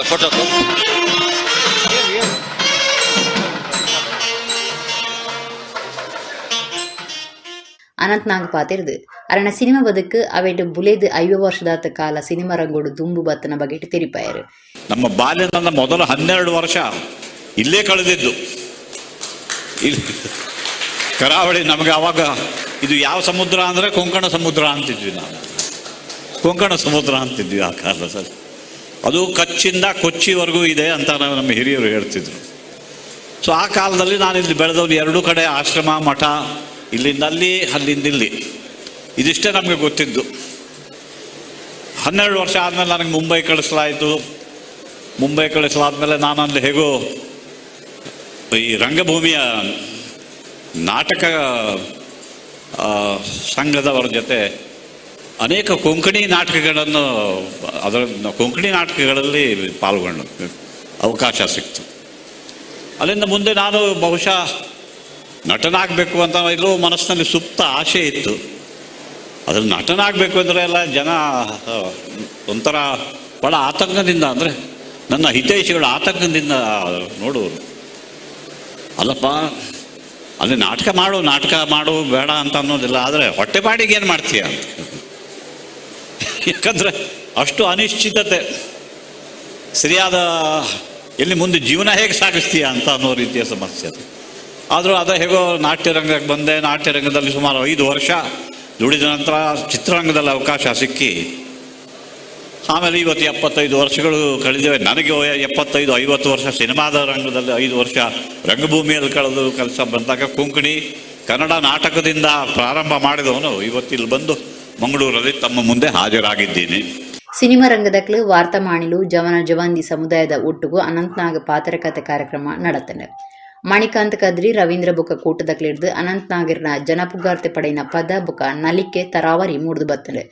ಫೋಟೋ ಅನಂತ್ ನಾಗ್ ಪಾತಿರ್ದು ಅರಣ ಸಿನಿಮಾ ಬದುಕು ಅವೆಡು ಬುಲೆದು 5 ವರ್ಷದಾತ ಕಾಲ ಸಿನಿಮಾ ರಂಗೋಡು ದುಂಬು ಬತ್ತನ ಬಗೆಟ್ ತೆರಿಪಾಯರು. ನಮ್ಮ ಬಾಲ್ಯದ ಮೊದಲ 12 ವರ್ಷ ಇಲ್ಲೇ ಕಳೆದಿದ್ದು. ಇಲ್ಲಿ ಕರಾವಳಿ ನಮಗೆ ಅವಾಗ ಇದು ಯಾವ ಸಮುದ್ರ ಅಂದರೆ ಕೊಂಕಣ ಸಮುದ್ರ ಅಂತಿದ್ವಿ ನಾವು. ಕೊಂಕಣ ಸಮುದ್ರ ಅಂತಿದ್ವಿ ಆ ಕಾಲದಲ್ಲಿ. ಅದು ಕಚ್ಚಿಂದ ಕೊಚ್ಚಿವರೆಗೂ ಇದೆ ಅಂತ ನಮ್ಮ ಹಿರಿಯರು ಹೇಳ್ತಿದ್ರು. ಸೊ ಆ ಕಾಲದಲ್ಲಿ ನಾನು ಇಲ್ಲಿ ಬೆಳೆದವ್ರು 2 ಕಡೆ ಆಶ್ರಮ ಮಠ, ಇಲ್ಲಿಂದ ಅಲ್ಲಿ ಅಲ್ಲಿಂದ ಇಲ್ಲಿ, ಇದಿಷ್ಟೇ ನಮಗೆ ಗೊತ್ತಿದ್ದು. 12 ವರ್ಷ ಆದಮೇಲೆ ನನಗೆ ಮುಂಬೈ ಕಳಿಸಲಾಯಿತು. ಮುಂಬೈ ಕಳಿಸಲಾದ್ಮೇಲೆ ನಾನಲ್ಲಿ ಹೇಗೋ ಈ ರಂಗಭೂಮಿಯ ನಾಟಕ ಸಂಘದವರ ಜೊತೆ ಅನೇಕ ಕೊಂಕಣಿ ನಾಟಕಗಳನ್ನು ಕೊಂಕಣಿ ನಾಟಕಗಳಲ್ಲಿ ಪಾಲ್ಗೊಂಡು ಅವಕಾಶ ಸಿಕ್ತು. ಅಲ್ಲಿಂದ ಮುಂದೆ ನಾನು ಬಹುಶಃ ನಟನಾಗಬೇಕು ಅಂತ ಎಲ್ಲೋ ಮನಸ್ಸಿನಲ್ಲಿ ಸುಪ್ತ ಆಸೆ ಇತ್ತು. ಅದ್ರಲ್ಲಿ ನಟನಾಗಬೇಕು ಅಂದರೆ ಎಲ್ಲ ಜನ ಒಂಥರ ಭಾಳ ಆತಂಕದಿಂದ, ಅಂದರೆ ನನ್ನ ಹಿತೈಷಿಗಳು ಆತಂಕದಿಂದ ನೋಡುವರು. ಅಲ್ಲಪ್ಪ ಅಲ್ಲಿ ನಾಟಕ ಮಾಡು ಬೇಡ ಅಂತ ಅನ್ನೋದಿಲ್ಲ, ಆದರೆ ಹೊಟ್ಟೆಪಾಡಿಗೆ ಏನು ಮಾಡ್ತೀಯ ಅಂತ. ಯಾಕಂದರೆ ಅಷ್ಟು ಅನಿಶ್ಚಿತತೆ, ಸರಿಯಾದ ಎಲ್ಲಿ ಮುಂದೆ ಜೀವನ ಹೇಗೆ ಸಾಗಿಸ್ತೀಯಾ ಅಂತ ಅನ್ನೋ ರೀತಿಯ ಸಮಸ್ಯೆ ಅದು. ಆದರೂ ಹೇಗೋ ನಾಟ್ಯರಂಗಕ್ಕೆ ಬಂದೆ. ನಾಟ್ಯರಂಗದಲ್ಲಿ ಸುಮಾರು 5 ವರ್ಷ ದುಡಿದ ನಂತರ ಚಿತ್ರರಂಗದಲ್ಲಿ ಅವಕಾಶ ಸಿಕ್ಕಿ ಆಮೇಲೆ ಇವತ್ತು 75 ವರ್ಷಗಳು ಕಳೆದಿವೆ. ನನಗೆ 75-50 ವರ್ಷ ಸಿನಿಮಾದ ರಂಗದಲ್ಲಿ, 5 ವರ್ಷ ರಂಗಭೂಮಿಯಲ್ಲಿ ಕಳೆದು ಕೆಲಸ ಬಂದಾಗ ಕೊಂಕಣಿ ಕನ್ನಡ ನಾಟಕದಿಂದ ಪ್ರಾರಂಭ ಮಾಡಿದವನು ಇವತ್ತಿಲ್ಲಿ ಬಂದು ಮಂಗಳೂರಲ್ಲಿ ತಮ್ಮ ಮುಂದೆ ಹಾಜರಾಗಿದ್ದೀನಿ. ಸಿನಿಮಾ ರಂಗದಕ್ಕೂ ವಾರ್ತಾ ಮಾಣಿಲು ಜವನ ಜವಂದಿ ಸಮುದಾಯದ ಒಟ್ಟಿಗೂ ಅನಂತನಾಗ್ ಪಾತ್ರಕತೆ ಕಾರ್ಯಕ್ರಮ ನಡೆತನೆ. ಮಣಿಕಾಂತ್ ಕದ್ರಿ ರವೀಂದ್ರ ಬುಕ ಕೂಟದಕ್ಲಿಡ್ದು ಅನಂತನಾಗಿರ್ನ ಜನಪುಗಾರ್ತೆ ಪಡೆಯಿನ ಪದ ಬುಕ ನಲಿಕೆ ತರಾವರಿ ಮೂಡ್ದು ಬರ್ತದೆ.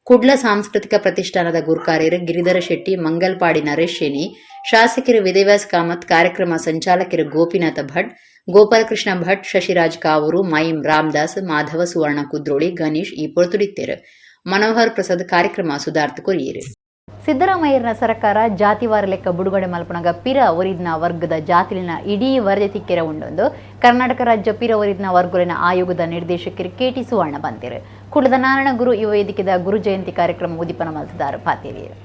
ಕುಡ್ಲ ಸಾಂಸ್ಕೃತಿಕ ಪ್ರತಿಷ್ಠಾನದ ಗುರುಕಾರ್ಯರು ಗಿರಿಧರ ಶೆಟ್ಟಿ, ಮಂಗಲ್ಪಾಡಿ ನರೇಶ್ ಶೇನಿ, ಶಾಸಕರು ವಿದೇವ್ಯಾಸ್ ಕಾಮತ್, ಕಾರ್ಯಕ್ರಮ ಸಂಚಾಲಕರು ಗೋಪಿನಾಥ ಭಟ್, ಗೋಪಾಲಕೃಷ್ಣ ಭಟ್, ಶಶಿರಾಜ್ ಕಾವೂರು, ಮೈಮ್ ರಾಮದಾಸ್, ಮಾಧವ ಸುವರ್ಣ ಕುದ್ರೋಳಿ, ಗಣೇಶ್ ಈ ಪೊರ್ತುಡಿತ್ತೇರು. ಮನೋಹರ್ ಪ್ರಸಾದ್ ಕಾರ್ಯಕ್ರಮ ಸುಧಾರ್ಥ ಕೊರಿಯರು. ಸಿದ್ದರಾಮಯ್ಯನ ಸರ್ಕಾರ ಜಾತಿವಾರ ಲೆಕ್ಕ ಬಿಡುಗಡೆ ಮಲ್ಪನಾಗ ಪಿರ ಒರಿದ್ನ ವರ್ಗದ ಜಾತಿಲಿನ ಇಡೀ ವರದಿ ತಿಕ್ಕೆರ ಉಂಡೊಂದು ಕರ್ನಾಟಕ ರಾಜ್ಯ ಪಿರ ಒರಿದ್ನ ವರ್ಗಲಿನ ಆಯೋಗದ ನಿರ್ದೇಶಕರು KT ಸುವರ್ಣ ಬಂದಿರು. ಕುಡ್ಲದ ನಾರಾಯಣ ಗುರು ಯುವ ವೇದಿಕೆದ ಗುರು ಜಯಂತಿ ಕಾರ್ಯಕ್ರಮ ಉದಿಪನ ಮಲ್ತದಾರು ಪಾತೇರಿಯರು.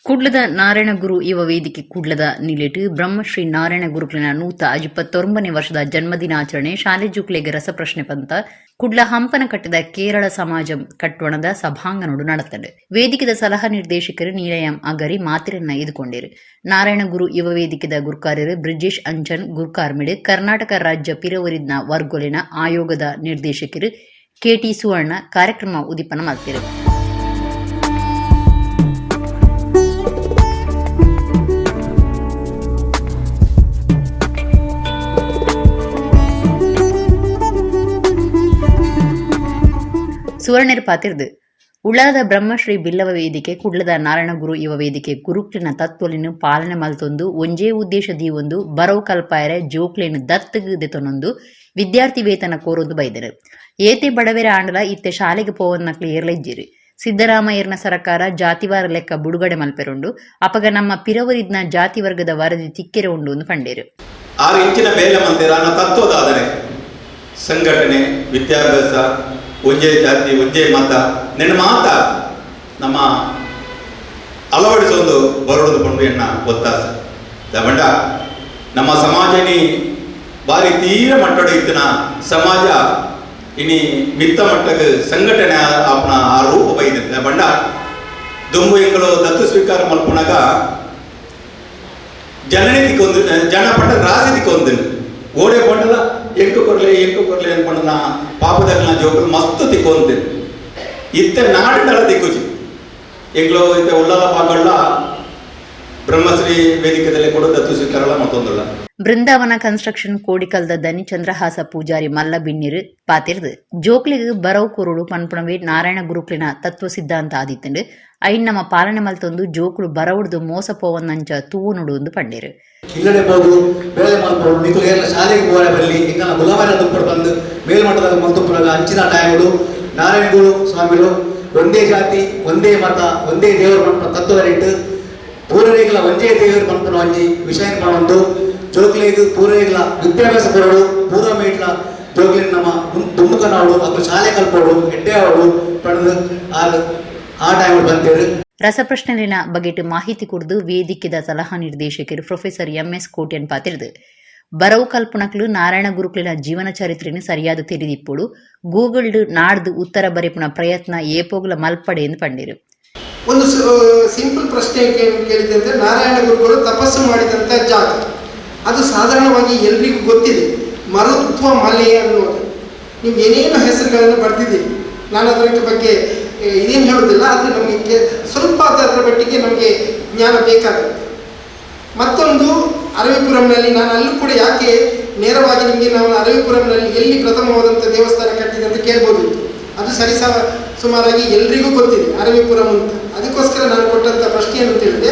ಕುಡ್ಲದ ನಾರಾಯಣ ಗುರು ಯುವ ವೇದಿಕೆ ಕುಡ್ಲದ ನಿಲಿಟು ಬ್ರಹ್ಮಶ್ರೀ ನಾರಾಯಣ ಗುರುಕುಲಿನ 159ನೇ ವರ್ಷದ ಜನ್ಮದಿನಾಚರಣೆ ಶಾಲೆ ಜೂಕ್ಲೆಗೆ ರಸಪ್ರಶ್ನೆ ಪಂತ ಕುಡ್ಲ ಹಂಪನ ಕಟ್ಟದ ಕೇರಳ ಸಮಾಜ ಕಟ್ಟಣದ ಸಭಾಂಗಣೋಡು ನಡೆತದೆ. ವೇದಿಕೆದ ಸಲಹಾ ನಿರ್ದೇಶಕರು ನೀಲಯಂ ಅಗರಿ ಮಾತಿರನ್ನ ಇದುಕೊಂಡಿರು. ನಾರಾಯಣ ಗುರು ಯುವ ವೇದಿಕೆದ ಗುರುಕಾರ್ಯರು ಬ್ರಿಜೇಶ್ ಅಂಚನ್ ಗುರುಕಾರ್ಮಿಡ್, ಕರ್ನಾಟಕ ರಾಜ್ಯ ಪಿರವರಿದ್ನ ವರ್ಗೊಲಿನ ಆಯೋಗದ ನಿರ್ದೇಶಕರು KT ಸುವರ್ಣ ಕಾರ್ಯಕ್ರಮ ಉದಿಪನ ಮಾಡ್ತಿರು. ಸುವರ್ಣರು ಪಾತಿರ್ದು ಉಳ್ಳಾದ ಬ್ರಹ್ಮಶ್ರೀ ಬಿಲ್ಲವ ವೇದಿಕೆ ಕುಡ್ಲದ ನಾರಾಯಣ ಗುರು ಯುವ ವೇದಿಕೆ ಗುರುಕ್ಲಿನ ತತ್ವಲಿನ ಪಾಲನೆ ಮಲ್ತೊಂದು ಒಂಜೇ ಉದ್ದೇಶ ದೀವೊಂದು ಬರವು ಕಲ್ಪಾಯರೆ ಜೋಕ್ಲಿನ ದತ್ತಗದೆತೊಂದು ವಿದ್ಯಾರ್ಥಿ ವೇತನ ಕೋರೊಂದು ಬೈದರು. ಏತೆ ಬಡವೆರ ಆಂಡಲ ಇತ್ತೆ ಶಾಲೆಗೆ ಪೋವನ್ನಕ್ಲು ಏರ್ಲೆಜ್ಜಿರು. ಸಿದ್ದರಾಮಯ್ಯರ್ನ ಸರ್ಕಾರ ಜಾತಿವಾರ ಲೆಕ್ಕ ಬಿಡುಗಡೆ ಮಲ್ಪೆರುಂಡು ಅಪಗ ನಮ್ಮ ಪಿರವರಿದ್ನ ಜಾತಿ ವರ್ಗದ ವರದಿ ತಿಕ್ಕೆರೆ ಉಂಡು ಎಂದು ಪಂಡೇರು. 6 ಇಂಚಿನ ಬೇಲೆ ಮಂದಿರ ತತ್ವದಾದರೆ ಸಂಘಟನೆ ವಿದ್ಯಾಭ್ಯಾಸ ಒಂದೇ ಜಾತಿ ಒಂದೇ ಮತ ನೆನ ಮಾತ ನಮ್ಮ ಅಳವಡಿಸೊಂದು ಬರೋದು ಕೊಂಡು ಎನ್ನ ಒತ್ತಾಸ ದಬಂಡ ನಮ್ಮ ಸಮಾಜನಿ ಬಾರಿ ತೀರ ಮಟ್ಟದ ಇತ್ತಿನ ಸಮಾಜ ಇನಿ ಮಿತ್ತ ಮಟ್ಟಕ್ಕೆ ಸಂಘಟನೆ ಆಪನ ಆ ರೂಪ ಬೈದಿದ್ದ ಬಂಡ ದುಂಬು ಎಂಗಳು ದತ್ತು ಸ್ವೀಕಾರ ಮಲ್ಪುನಾಗ ಜನನಿತಿಕೊಂದು ಜನ ಪಟ್ಟ ರಾಜನಿತಿಕೊಂದು ಓಡೆ ಪಂಡದ ಎಂಕು ಕೊರ್ಲೆ ಅನ್ಕೊಂಡ ಪಾಪದಗ್ಲ ಜೋಕಲು ಮಸ್ತ್ ತಿಕ್ಕೊಂದು ಇತ್ತೆ ನಾಡಿನ ದಿಕ್ಕುಜಿ ಎಂಗ್ಲೋ ಇತ್ತೆ ಉಳ್ಳಾಲ ಪಾಕಳ್ಳ ಬ್ರಹ್ಮಶ್ರೀ ವೇದಿಕೆದಲ್ಲಿ ಕೂಡ ದತ್ತು ಸ್ವೀಕಾರ ಮತ್ತೊಂದುಲ್ಲ. ಬೃಂದಾವನ ಕನ್ಸ್ಟ್ರಕ್ಷನ್ ಕೋಡಿಕಲ್ದ ದನಿ ಚಂದ್ರಹಾಸ ಪೂಜಾರಿ ಮಲ್ಲ ಬಿನ್ನಿರು ಪಾತಿರ್ದು ಜೋಕ್ಲಿಗೆ ಬರವು ಕುರುಡು ಪನ್ಪುಣವೇ ನಾರಾಯಣ ಗುರುಕ್ಲಿನ ತತ್ವ ಸಿದ್ಧಾಂತ ಆದಿತ್ತಂಡು ಐನ್ ನಮ್ಮ ಪಾಲನೆ ಮಲ್ತೊಂದು ಜೋಕ್ಲು ಬರವುಡ್ದು ಮೋಸ ಪೋವನ್ನಂಚ ತೂವು ನುಡುವುದು ಪಂಡೇರು. ಇಲ್ಲಡೆ ಬೋದು ಬೇಳೆ ಮಾಡ್ಬೋದು ನಿಖಲು ಎಲ್ಲ ಶಾಲೆಗೆ ಹೋಗಡೆ ಬರಲಿ ಇಂಗನ ಗುಲಾಮರ ದುಪ್ಪಡು ಬಂದು ಮೇಲ್ಮಟ್ಟದ ಮಲ್ತುಪ್ಪುರಾಗ ಅಂಚಿನ ಟೈಮ್ಗಳು ನಾರಾಯಣಗುರು ಸ್ವಾಮಿಗಳು ಒಂದೇ ಜಾತಿ ಒಂದೇ ಮತ ಒಂದೇ ದೇವರು ಮನ್ಪನ ತತ್ವರಿಟ್ಟು ಪೂರೈಗಳ ಒಂದೇ ದೇವರು ಮನ್ಪನ ಒಂಜಿ ವಿಷಯ ಮಾಡೋದು ಜೋಕ್ಲಿಗೆ ಪೂರೈಗಳ ವಿದ್ಯಾಭ್ಯಾಸ ಕೊರಡು ಪೂರ್ವ ಮೇಟ್ಲ ಜೋಕ್ಲಿನ ನಮ್ಮ ದುಮ್ಮಕನವಳು ಅದು ಶಾಲೆ ಕಲ್ಪೋಡು ಎಡ್ಡೆ ಅವಳು ಪಡೆದು ಆ ಟೈಮ್ ಬಂತೇರು. ರಸಪ್ರಶ್ನೆಲಿನ ಬಗೆಟ್ ಮಾಹಿತಿ ಕುಡ್ದು ವೇದಿಕೆದ ಸಲಹಾ ನಿರ್ದೇಶಕರು ಪ್ರೊಫೆಸರ್ MS ಕೋಟ್ಯನ್ ಪಾತಿರ್ದು ಬರವು ಕಲ್ಪನಕ್ಲು ನಾರಾಯಣ ಗುರುಕ್ಲಿನ ಜೀವನ ಚರಿತ್ರೆಯನ್ನು ಸರಿಯಾದ ತಿಳಿದಿಪ್ಪುಡು ಗೂಗಲ್ಡ್ ನಾಡ್ದು ಉತ್ತರ ಬರೆಪುನ ಪ್ರಯತ್ನ ಏಪೋಗ್ಲ ಮಲ್ಪಡೆ ಎಂದು ಪಂಡಿರು. ಒಂದು ಸಿಂಪಲ್ ಪ್ರಶ್ನೆ ಕೇಳಿದೆ ಅಂದರೆ ನಾರಾಯಣ ಗುರುಗಳು ತಪಸ್ಸು ಮಾಡಿದಂಥ ಜಾಗ ಅದು ಸಾಧಾರಣವಾಗಿ ಎಲ್ರಿಗೂ ಗೊತ್ತಿದೆ, ಮರುತ್ವ ಮಲೆ ಅನ್ನೋದು. ನೀವು ಏನೇನು ಹೆಸರುಗಳನ್ನು ಬರೆದಿದ್ದೀರಿ, ನಾನು ಅದರ ಬಗ್ಗೆ ಇದೇನು ಹೇಳೋದಿಲ್ಲ, ಆದರೆ ನಮಗೆ ಸ್ವಲ್ಪ ಅದರ ಮಟ್ಟಿಗೆ ನಮಗೆ ಜ್ಞಾನ ಬೇಕಾಗುತ್ತೆ. ಮತ್ತೊಂದು ಅರವಿಪುರಂನಲ್ಲಿ ನಾನು ಅಲ್ಲೂ ಕೂಡ ಯಾಕೆ ನೇರವಾಗಿ ನಿಮಗೆ ನಾವು ಅರವಿಪುರಂನಲ್ಲಿ ಎಲ್ಲಿ ಪ್ರಥಮವಾದಂಥ ದೇವಸ್ಥಾನ ಕಟ್ಟಿದೆ ಅಂತ ಕೇಳ್ಬೋದಿತ್ತು. ಅದು ಸುಮಾರಾಗಿ ಎಲ್ರಿಗೂ ಗೊತ್ತಿದೆ ಅರವಿಪುರಂ ಅಂತ. ಅದಕ್ಕೋಸ್ಕರ ನಾನು ಕೊಟ್ಟಂಥ ಪ್ರಶ್ನೆಯನ್ನು ತಿಳಿದೆ,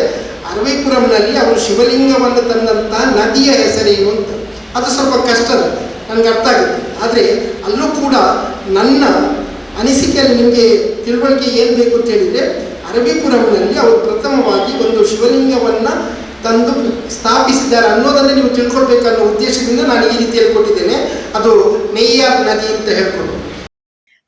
ಅರವಿಪುರಂನಲ್ಲಿ ಅವರು ಶಿವಲಿಂಗವನ್ನು ತಂದಂಥ ನದಿಯ ಹೆಸರೇನು ಅಂತ. ಅದು ಸ್ವಲ್ಪ ಕಷ್ಟದ ನನಗೆ ಅರ್ಥ ಆಗುತ್ತೆ, ಆದರೆ ಅಲ್ಲೂ ಕೂಡ ನನ್ನ ಅನಿಸಿಕೆಯಲ್ಲಿ ನಿಮಗೆ ತಿಳುವಳಿಕೆ ಏನು ಬೇಕು ಅಂತ ಹೇಳಿದರೆ, ಅರವಿಪುರಂನಲ್ಲಿ ಅವರು ಪ್ರಥಮವಾಗಿ ಒಂದು ಶಿವಲಿಂಗವನ್ನು ತಂದು ಸ್ಥಾಪಿಸಿದ್ದಾರೆ ಅನ್ನೋದನ್ನು ನೀವು ತಿಳ್ಕೊಳ್ಬೇಕನ್ನೋ ಉದ್ದೇಶದಿಂದ ನಾನು ಈ ರೀತಿ ಹೇಳ್ಕೊಟ್ಟಿದ್ದೇನೆ. ಅದು ನೆಯ್ಯಾರ್ ನದಿ ಅಂತ ಹೇಳ್ಕೊಂಡು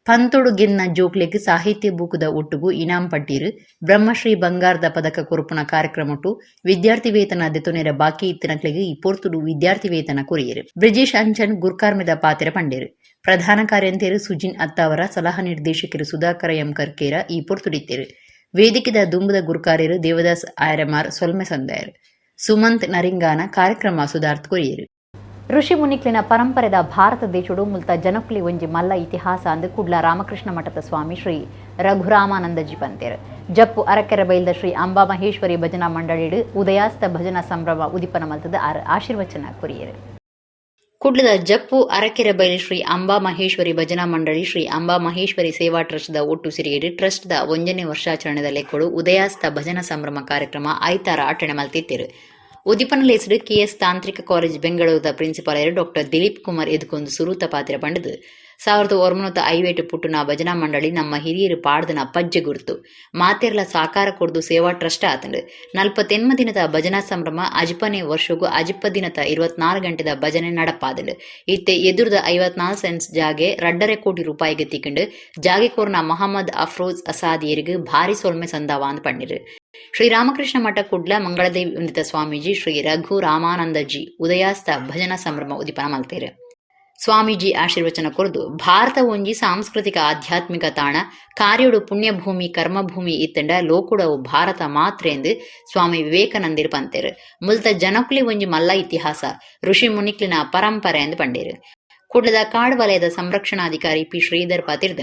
ಪಂತೊಡು ಗೆನ್ನ ಜೋಕ್ಲೆಗ್ ಸಾಹಿತ್ಯ ಬೂಕುದ ಒಟ್ಟುಗು ಇನಾಂ ಪಟ್ಟೀರು ಬ್ರಹ್ಮಶ್ರೀ ಬಂಗಾರದ ಪದಕ ಕೊರುಪುನ ಕಾರ್ಯಕ್ರಮಟು ವಿದ್ಯಾರ್ಥಿ ವೇತನ ದೆತೊನೆರ ಬಾಕಿ ಇತ್ತಿನಕ್ಲೆಗ್ ಈ ಪೊರ್ತುಡು ವಿದ್ಯಾರ್ಥಿ ವೇತನ ಕೊರಿಯರು ಬ್ರಿಜೇಶ್ ಅಂಚನ್ ಗುರ್ಕಾರ್ಮೆದ ಪಾತೆರ ಪಂಡೇರು ಪ್ರಧಾನ ಕಾರ್ಯಂತೇರು ಸುಜಿನ್ ಅತ್ತಾವರ ಸಲಹಾ ನಿರ್ದೇಶಕರು ಸುಧಾಕರ ಎಂ ಕರ್ಕೇರ ಈ ಪೊರ್ತುಡಿತ್ತೇರು ವೇದಿಕೆದ ದುಂಬದ ಗುರ್ಕಾರ್ಯರು ದೇವದಾಸ್ ಆಯರಮಾರ್ ಸೊಲ್ಮೆ ಸಂದಾಯರು ಸುಮಂತ್ ನರಿಂಗಾನ ಕಾರ್ಯಕ್ರಮ ಸುಧಾರ್ಥ ಕೊರಿಯರು ಋಷಿ ಮುನಿಕ್ಲಿನ ಪರಂಪರೆದ ಭಾರತ ದೇಶಡು ಮುಲ್ತ ಜನಕುಲಿ ಒಂಜಿ ಮಲ್ಲ ಇತಿಹಾಸ ಅಂದು ಕುಡ್ಲ ರಾಮಕೃಷ್ಣ ಮಠದ ಸ್ವಾಮಿ ಶ್ರೀ ರಘುರಾಮಾನಂದಜಿ ಪಂತೇರು ಜಪ್ಪು ಅರಕೆರೆ ಬೈಲ್ದ ಶ್ರೀ ಅಂಬಾ ಮಹೇಶ್ವರಿ ಭಜನಾ ಮಂಡಳಿಡು ಉದಯಾಸ್ತ ಭಜನಾ ಸಂಭ್ರಮ ಉದಿಪನ ಮಲ್ತದ ಆಶೀರ್ವಚನ ಕೊರಿಯರು ಕುಡ್ಲದ ಜಪ್ಪು ಅರಕೆರೆ ಬೈಲ್ ಶ್ರೀ ಅಂಬಾ ಮಹೇಶ್ವರಿ ಭಜನಾ ಮಂಡಳಿ ಶ್ರೀ ಅಂಬಾ ಮಹೇಶ್ವರಿ ಸೇವಾ ಟ್ರಸ್ಟ್ದ ಒಟ್ಟು ಸಿರಿಯಡಿ ಟ್ರಸ್ಟ್ದ 1ನೇ ವರ್ಷಾಚರಣೆದ ಲೆಕ್ಕಡು ಉದಯಾಸ್ತ ಭಜನಾ ಸಂಭ್ರಮ ಕಾರ್ಯಕ್ರಮ ಐತಾರ ಅಟಣೆ ಮಲ್ತಿತ್ತೇರು ಉದಿಪನಲೇಸಡು ಕೆಎಸ್ ತಾಂತ್ರಿಕ ಕಾಲೇಜ್ ಬೆಂಗಳೂರದ ಪ್ರಿನ್ಸಿಪಾಲ್ ಡಾಕ್ಟರ್ ದಿಲೀಪ್ ಕುಮಾರ್ ಎದುಕೊಂದು ಸುರೂತ ಪಾತ್ರ ಪಂಡದು 1950 ಪುಟ್ಟುನ ಭಜನಾ ಮಂಡಳಿ ನಮ್ಮ ಹಿರಿಯರು ಪಾಡ್ದನ ಪಜ್ಜೆ ಗುರುತು ಮಾತೆರ್ಲ ಸಾಕಾರ ಕೊಡ್ದು ಸೇವಾ ಟ್ರಸ್ಟ್ ಆತಂಡು 48 ದಿನದ ಭಜನಾ ಸಂಭ್ರಮ ಅಜಿಪನೇ ವರ್ಷಗೂ ಅಜಿಪ್ಪ ದಿನದ 24 ಗಂಟೆದ ಭಜನೆ ನಡಪಾದಳು ಇತ್ತೆ ಎದುರ್ದ 54 ಸೆಂಟ್ಸ್ ಜಾಗೆ 2.5 ಕೋಟಿ ರೂಪಾಯಿಗೆ ತಿಕ್ಕಂಡು ಜಾಗೆ ಕೋರ್ನ ಮೊಹಮ್ಮದ್ ಅಫ್ರೋಜ್ ಅಸಾದಿಯರಿಗೆ ಭಾರಿ ಸೊಲ್ಮೆ ಸಂದಾವ ಅಂತ ಪಂಡಿರು ಶ್ರೀರಾಮಕೃಷ್ಣ ಮಠ ಕುಡ್ಲ ಮಂಗಳದೇವಿ ವಂದಿತ ಸ್ವಾಮೀಜಿ ಶ್ರೀ ರಘು ರಾಮಾನಂದಜಿ ಉದಯಾಸ್ತ ಭಜನಾ ಸಂಭ್ರಮ ಉದಿಪನ ಮಲ್ತೇರು ಸ್ವಾಮೀಜಿ ಆಶೀರ್ವಚನ ಕೊರದು ಭಾರತ ಒಂಜಿ ಸಾಂಸ್ಕೃತಿಕ ಆಧ್ಯಾತ್ಮಿಕ ತಾಣ ಕಾರ್ಯೋಡು ಪುಣ್ಯಭೂಮಿ ಕರ್ಮಭೂಮಿ ಇತ್ತಂಡ ಲೋಕುಡವು ಭಾರತ ಮಾತ್ರ ಎಂದು ಸ್ವಾಮಿ ವಿವೇಕಾನಂದಿರು ಪಂತೇರು ಮುಲ್ತ ಜನಕುಲಿ ಒಂಜಿ ಮಲ್ಲ ಇತಿಹಾಸ ಋಷಿ ಮುನಿಕ್ಲಿನ ಪರಂಪರೆ ಎಂದು ಪಂಡೇರು ಕುಡ್ಲದ ಕಾಡು ವಲಯದ ಸಂರಕ್ಷಣಾಧಿಕಾರಿ ಪಿ ಶ್ರೀಧರ್ ಪಾತಿರ್ದ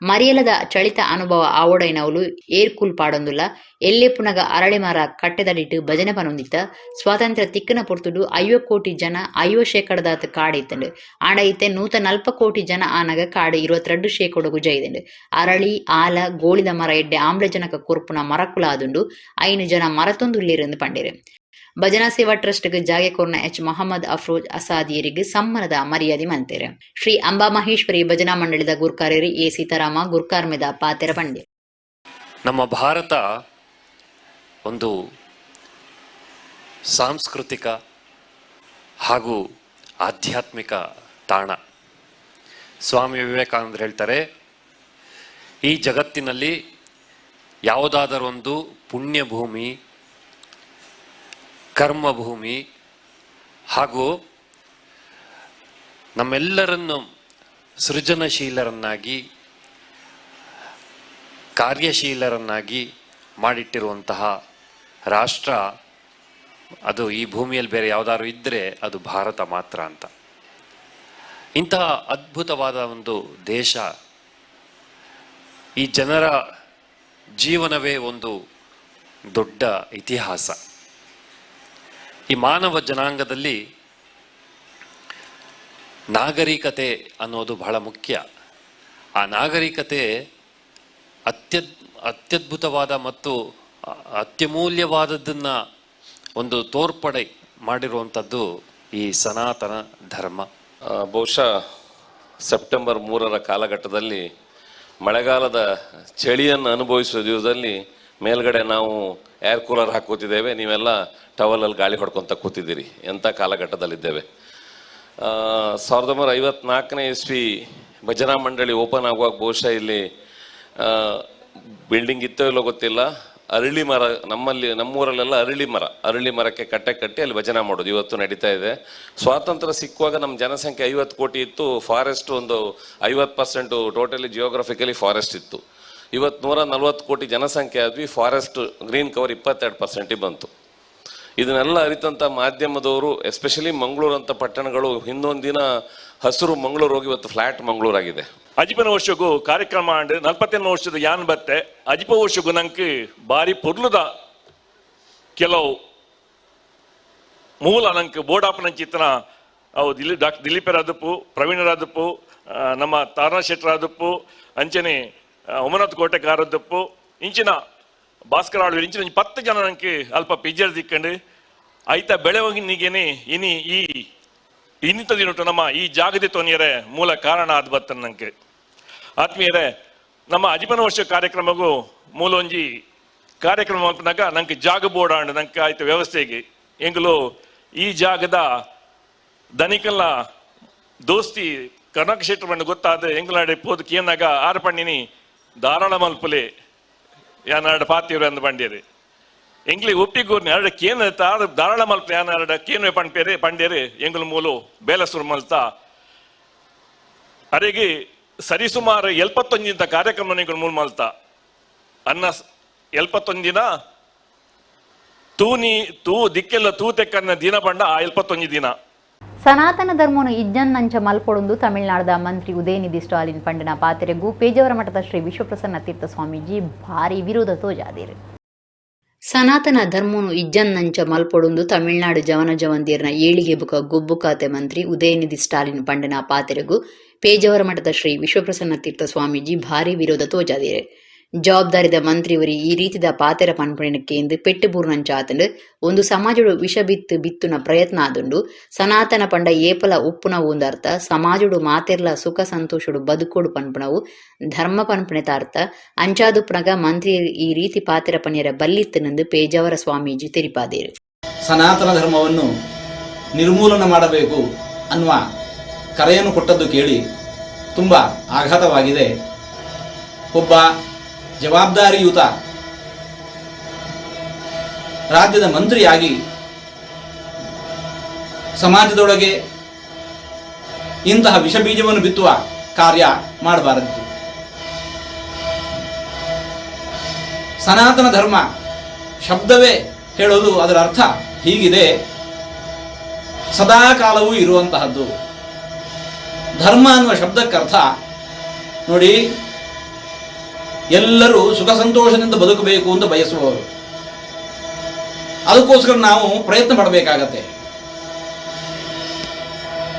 ಮರಿಯಲದ ಚಳಿತ ಅನುಭವ ಆವೊಡೈನವಲು ಏರ್ಕೂಲ್ ಪಾಡೊಂದುಲ್ಲ ಎಲ್ಲೆ ಪುನಗ ಅರಳಿ ಮರ ಕಟ್ಟೆದಡಿಟ್ಟು ಭಜನೆ ಪನೊಂದಿತ್ತ ಸ್ವಾತಂತ್ರ್ಯ ತಿಕ್ಕನ ಪೊರ್ತುಡು 50 ಕೋಟಿ ಜನ 50% ಕಾಡು ಇತ್ತಂಡು ಆಂಡ ಇತ್ತೆ 140 ಕೋಟಿ ಜನ ಆನಗ ಕಾಡು 22% ಜೈದಂಡು ಅರಳಿ ಆಲ ಗೋಳಿದ ಮರ ಎಡ್ಡೆ ಆಮ್ಲಜನಕ ಕೊರ್ಪುನ ಮರಕುಲ ಆದುಂಡು 5 ಜನ ಮರತೊಂದುಲ್ಲಿರೆಂದು ಪಂಡೇರು ಭಜನಾ ಸೇವಾ ಟ್ರಸ್ಟ್ಗೆ ಜಾಗೆ ಕೋರ್ನ ಎಚ್ ಮೊಹಮ್ಮದ್ ಅಫ್ರೋಜ್ ಅಸಾದಿಯರಿಗೆ ಸಮ್ಮನದ ಮರ್ಯಾದೆ ಮಂತೇರೆ ಶ್ರೀ ಅಂಬಾ ಮಹೇಶ್ವರಿ ಭಜನಾ ಮಂಡಳಿದ ಗುರ್ಕಾರ್ಯರಿ ಎ ಸೀತಾರಾಮ ಗುರ್ಕಾರ್ಮೆದ ಪಾತೆರ ಪಂಡೆ ನಮ್ಮ ಭಾರತ ಒಂದು ಸಾಂಸ್ಕೃತಿಕ ಹಾಗೂ ಆಧ್ಯಾತ್ಮಿಕ ತಾಣ. ಸ್ವಾಮಿ ವಿವೇಕಾನಂದರು ಹೇಳ್ತಾರೆ, ಈ ಜಗತ್ತಿನಲ್ಲಿ ಯಾವುದಾದರೊಂದು ಪುಣ್ಯಭೂಮಿ, ಕರ್ಮಭೂಮಿ ಹಾಗೂ ನಮ್ಮೆಲ್ಲರನ್ನು ಸೃಜನಶೀಲರನ್ನಾಗಿ ಕಾರ್ಯಶೀಲರನ್ನಾಗಿ ಮಾಡಿಟ್ಟಿರುವಂತಹ ರಾಷ್ಟ್ರ ಅದು ಈ ಭೂಮಿಯಲ್ಲಿ ಬೇರೆ ಯಾವುದಾದ್ರು ಇದ್ದರೆ ಅದು ಭಾರತ ಮಾತ್ರ ಅಂತ. ಇಂತಹ ಅದ್ಭುತವಾದ ಒಂದು ದೇಶ, ಈ ಜನರ ಜೀವನವೇ ಒಂದು ದೊಡ್ಡ ಇತಿಹಾಸ. ಈ ಮಾನವ ಜನಾಂಗದಲ್ಲಿ ನಾಗರಿಕತೆ ಅನ್ನೋದು ಬಹಳ ಮುಖ್ಯ. ಆ ನಾಗರಿಕತೆ ಅತ್ಯದ್ಭುತವಾದ ಮತ್ತು ಅತ್ಯಮೂಲ್ಯವಾದದ್ದನ್ನು ಒಂದು ತೋರ್ಪಡೆ ಮಾಡಿರುವಂಥದ್ದು ಈ ಸನಾತನ ಧರ್ಮ. ಬಹುಶಃ ಸೆಪ್ಟೆಂಬರ್ 3ರ ಕಾಲಘಟ್ಟದಲ್ಲಿ ಮಳೆಗಾಲದ ಚಳಿಯನ್ನು ಅನುಭವಿಸುವ ದಿವಸದಲ್ಲಿ ಮೇಲ್ಗಡೆ ನಾವು ಏರ್ ಕೂಲರ್ ಹಾಕೋತಿದ್ದೇವೆ, ನೀವೆಲ್ಲ ಟವಲಲ್ಲಿ ಗಾಳಿ ಹೊಡ್ಕೊತ ಕೂತಿದ್ದೀರಿ. ಎಂಥ ಕಾಲಘಟ್ಟದಲ್ಲಿದ್ದೇವೆ. 1954ನೇ ಇಸ್ವಿ ಭಜನಾ ಮಂಡಳಿ ಓಪನ್ ಆಗುವಾಗ ಬಹುಶಃ ಇಲ್ಲಿ ಬಿಲ್ಡಿಂಗ್ ಇತ್ತೋ ಇಲ್ಲೋ ಗೊತ್ತಿಲ್ಲ, ಅರಳಿ ಮರ, ನಮ್ಮೂರಲ್ಲೆಲ್ಲ ಅರಳಿ ಮರಕ್ಕೆ ಕಟ್ಟೆ ಕಟ್ಟಿ ಅಲ್ಲಿ ಭಜನೆ ಮಾಡೋದು ಇವತ್ತು ನಡೀತಾ ಇದೆ. ಸ್ವಾತಂತ್ರ್ಯ ಸಿಕ್ಕುವಾಗ ನಮ್ಮ ಜನಸಂಖ್ಯೆ 50 ಕೋಟಿ ಇತ್ತು. ಫಾರೆಸ್ಟ್ ಒಂದು 50% ಟೋಟಲಿ ಜಿಯೋಗ್ರಫಿಕಲಿ ಫಾರೆಸ್ಟ್ ಇತ್ತು. ಇವತ್ತು 140 ಕೋಟಿ ಜನಸಂಖ್ಯೆ ಆದ್ವಿ, ಫಾರೆಸ್ಟ್ ಗ್ರೀನ್ ಕವರ್ 22% ಬಂತು. ಇದನ್ನೆಲ್ಲ ಅರಿತಂಥ ಮಾಧ್ಯಮದವರು, ಎಸ್ಪೆಷಲಿ ಮಂಗಳೂರು ಅಂತ ಪಟ್ಟಣಗಳು, ಹಿಂದೊಂದು ದಿನ ಹಸಿರು ಮಂಗಳೂರು ಹೋಗಿ ಇವತ್ತು ಫ್ಲಾಟ್ ಮಂಗಳೂರು ಆಗಿದೆ. ಅಜಿಪನ ವರ್ಷಗೂ ಕಾರ್ಯಕ್ರಮ 48 ವರ್ಷದ ಯಾನ್ ಬತ್ತೆ ಅಜಿಪ ವರ್ಷಗೂ ನಂಗೆ ಬಾರಿ ಪೊರ್ಲುದ ಕೆಲವು ಮೂಲ ನಂಗೆ ಬೋರ್ಡಾಪನ ಚಿತ್ರನ ಅವು ಡಾಕ್ಟರ್ ದಿಲೀಪರಾದಪ್ಪು, ಪ್ರವೀಣರಾದಪ್ಪು, ನಮ್ಮ ತಾರಾ ಶೆಟ್ಟರಾದಪ್ಪು, ಅಂಚನೆ ಉಮನಾಥ್ ಕೋಟೆಕಾರದಪ್ಪು, ಇಂಚಿನ ಭಾಸ್ಕರ ಆಳ್ವಿ, ಇಂಚಿನ 10 ಜನ ನಂಗೆ ಅಲ್ಪ ಪಿಜ್ಜರ್ ದಿಕ್ಕಂಡು ಐತ ಬೆಳವಣಿಗೆನೆ ಇನ್ನಿತ ದಿನಟ್ಟು ನಮ್ಮ ಈ ಜಾಗದ ತೊನಿಯರೇ ಮೂಲ ಕಾರಣ ಆದ್ ಬತ್ತ ನಂಗೆ. ಆತ್ಮೀಯರೇ, ನಮ್ಮ ಅಜಿಪನ ವರ್ಷ ಕಾರ್ಯಕ್ರಮಗೂ ಮೂಲ ಒಂಜಿ ಕಾರ್ಯಕ್ರಮ ಮಲ್ಪನಾಗ ನಂಗೆ ಜಾಗ ಬೋರ್ಡ್ ಆಂಡ್ ನಂಗೆ ಆಯ್ತು ವ್ಯವಸ್ಥೆಗೆ ಎಂಗ್ಲು ಈ ಜಾಗದ ದನಿಕಲ್ಲ ದೋಸ್ತಿ ಕನಕ ಶೆಟ್ಟಿ ಬಂದು ಗೊತ್ತಾದ ಎಂಗ್ಲಾಡೆ ಪೋದಕ್ಕೆ ಏನಾಗ ಆರು ಪಣ್ಣಿನಿ ಧಾರಾಳ ಮಲ್ಪುಲೆ ಯಾನಾಡ ಪಾತಿವ್ರು ಅಂದು ಬಂಡೇರಿ ಎಂಗ್ಲಿ ಒಪ್ಪಿಗೂರ್ನಿ ಅರಡ ಕೇನ ತಾರು ಧಾರಾಳ ಮಲ್ಪ ಯಾನಾಡ ಕೇನುವೆ ಪಂಡ್ಪೇರೆ ಪಂಡೇರಿ ಎಂಗ್ಲು ಮೂಲು ಬೇಲಸುರು ಮಲ್ತ ಅರೆಗೆ ಸರಿಸುಮಾರು 71 ಕಾರ್ಯಕ್ರಮ ಮೂಲ ಮಲ್ತ ಅನ್ನ 71 ತೂ ದಿಕ್ಕೆಲ್ಲ ತೂ ತೆಕ್ಕನ್ನ ದಿನ ಬಂಡ ಆ 71 ದಿನ ಸನಾತನ ಧರ್ಮವನ್ನು ಇಜ್ಜನ್ನಂಚ ಮಲ್ಪೊಡೊಂದು ತಮಿಳುನಾಡದ ಮಂತ್ರಿ ಉದಯನಿಧಿ ಸ್ಟಾಲಿನ್ ಪಂಡನ ಪಾತೆರೆಗೂ ಪೇಜಾವರ ಮಠದ ಶ್ರೀ ವಿಶ್ವಪ್ರಸನ್ನ ತೀರ್ಥ ಸ್ವಾಮೀಜಿ ಭಾರಿ ವಿರೋಧ ತೋಜಾದಿರು. ಸನಾತನ ಧರ್ಮವನ್ನು ಇಜ್ಜನ್ನಂಚ ಮಲ್ಪೊಡೊಂದು ತಮಿಳುನಾಡು ಜವನ ಜವಂದಿಯರ್ನ ಏಳಿಗೆ ಬುಕ ಗೊಬ್ಬು ಖಾತೆ ಮಂತ್ರಿ ಉದಯನಿಧಿ ಸ್ಟಾಲಿನ್ ಪಂಡನ ಪಾತೆರೆಗೂ ಪೇಜಾವರ ಮಠದ ಶ್ರೀ ವಿಶ್ವಪ್ರಸನ್ನ ತೀರ್ಥ ಸ್ವಾಮೀಜಿ ಭಾರಿ ವಿರೋಧ ತೋಜಾದಿರು. ಜವಾಬ್ದಾರಿದ ಮಂತ್ರಿವರಿ ಈ ರೀತಿದ ಪಾತೆರ ಪನ್ಪಣಕ್ಕೆ ಎಂದು ಪೆಟ್ಟುಬೂರ್ನಂಚಾತಂಡು ಒಂದು ಸಮಾಜಡು ವಿಷ ಬಿತ್ತುನ ಪ್ರಯತ್ನ ಆದುಂಡು ಸನಾತನ ಪಂಡ ಏಪಲ ಉಪ್ಪುನ ಒಂದರ್ಥ ಸಮಾಜಡು ಮಾತೆರ್ಲ ಸುಖ ಸಂತೋಷಡು ಬದುಕೋಡು ಪನ್ಪಣವು ಧರ್ಮ ಪನ್ಪಣೆತಾರ್ಥ ಅಂಚಾದುಪ್ನಗ ಮಂತ್ರಿ ಈ ರೀತಿ ಪಾತೆರ ಪನ್ಯರ ಬಲ್ಲಿತ್ತನೆಂದು ಪೇಜಾವರ ಸ್ವಾಮೀಜಿ ತಿಳಿಪಾದೇರು. ಸನಾತನ ಧರ್ಮವನ್ನು ನಿರ್ಮೂಲನೆ ಮಾಡಬೇಕು ಅನ್ನುವ ಕರೆಯನ್ನು ಕೊಟ್ಟದ್ದು ಕೇಳಿ ತುಂಬ ಆಘಾತವಾಗಿದೆ. ಒಬ್ಬ ಜವಾಬ್ದಾರಿಯುತ ರಾಜ್ಯದ ಮಂತ್ರಿಯಾಗಿ ಸಮಾಜದೊಳಗೆ ಇಂತಹ ವಿಷಬೀಜವನ್ನು ಬಿತ್ತುವ ಕಾರ್ಯ ಮಾಡಬಾರದು. ಸನಾತನ ಧರ್ಮ ಶಬ್ದವೇ ಹೇಳೋದು ಅದರ ಅರ್ಥ ಹೀಗಿದೆ, ಸದಾ ಕಾಲವೂ ಇರುವಂತಹದ್ದು. ಧರ್ಮ ಅನ್ನುವ ಶಬ್ದಕ್ಕರ್ಥ ನೋಡಿ, ಎಲ್ಲರೂ ಸುಖ ಸಂತೋಷದಿಂದ ಬದುಕಬೇಕು ಅಂತ ಬಯಸುವವರು. ಅದಕ್ಕೋಸ್ಕರ ನಾವು ಪ್ರಯತ್ನ ಪಡಬೇಕಾಗತ್ತೆ.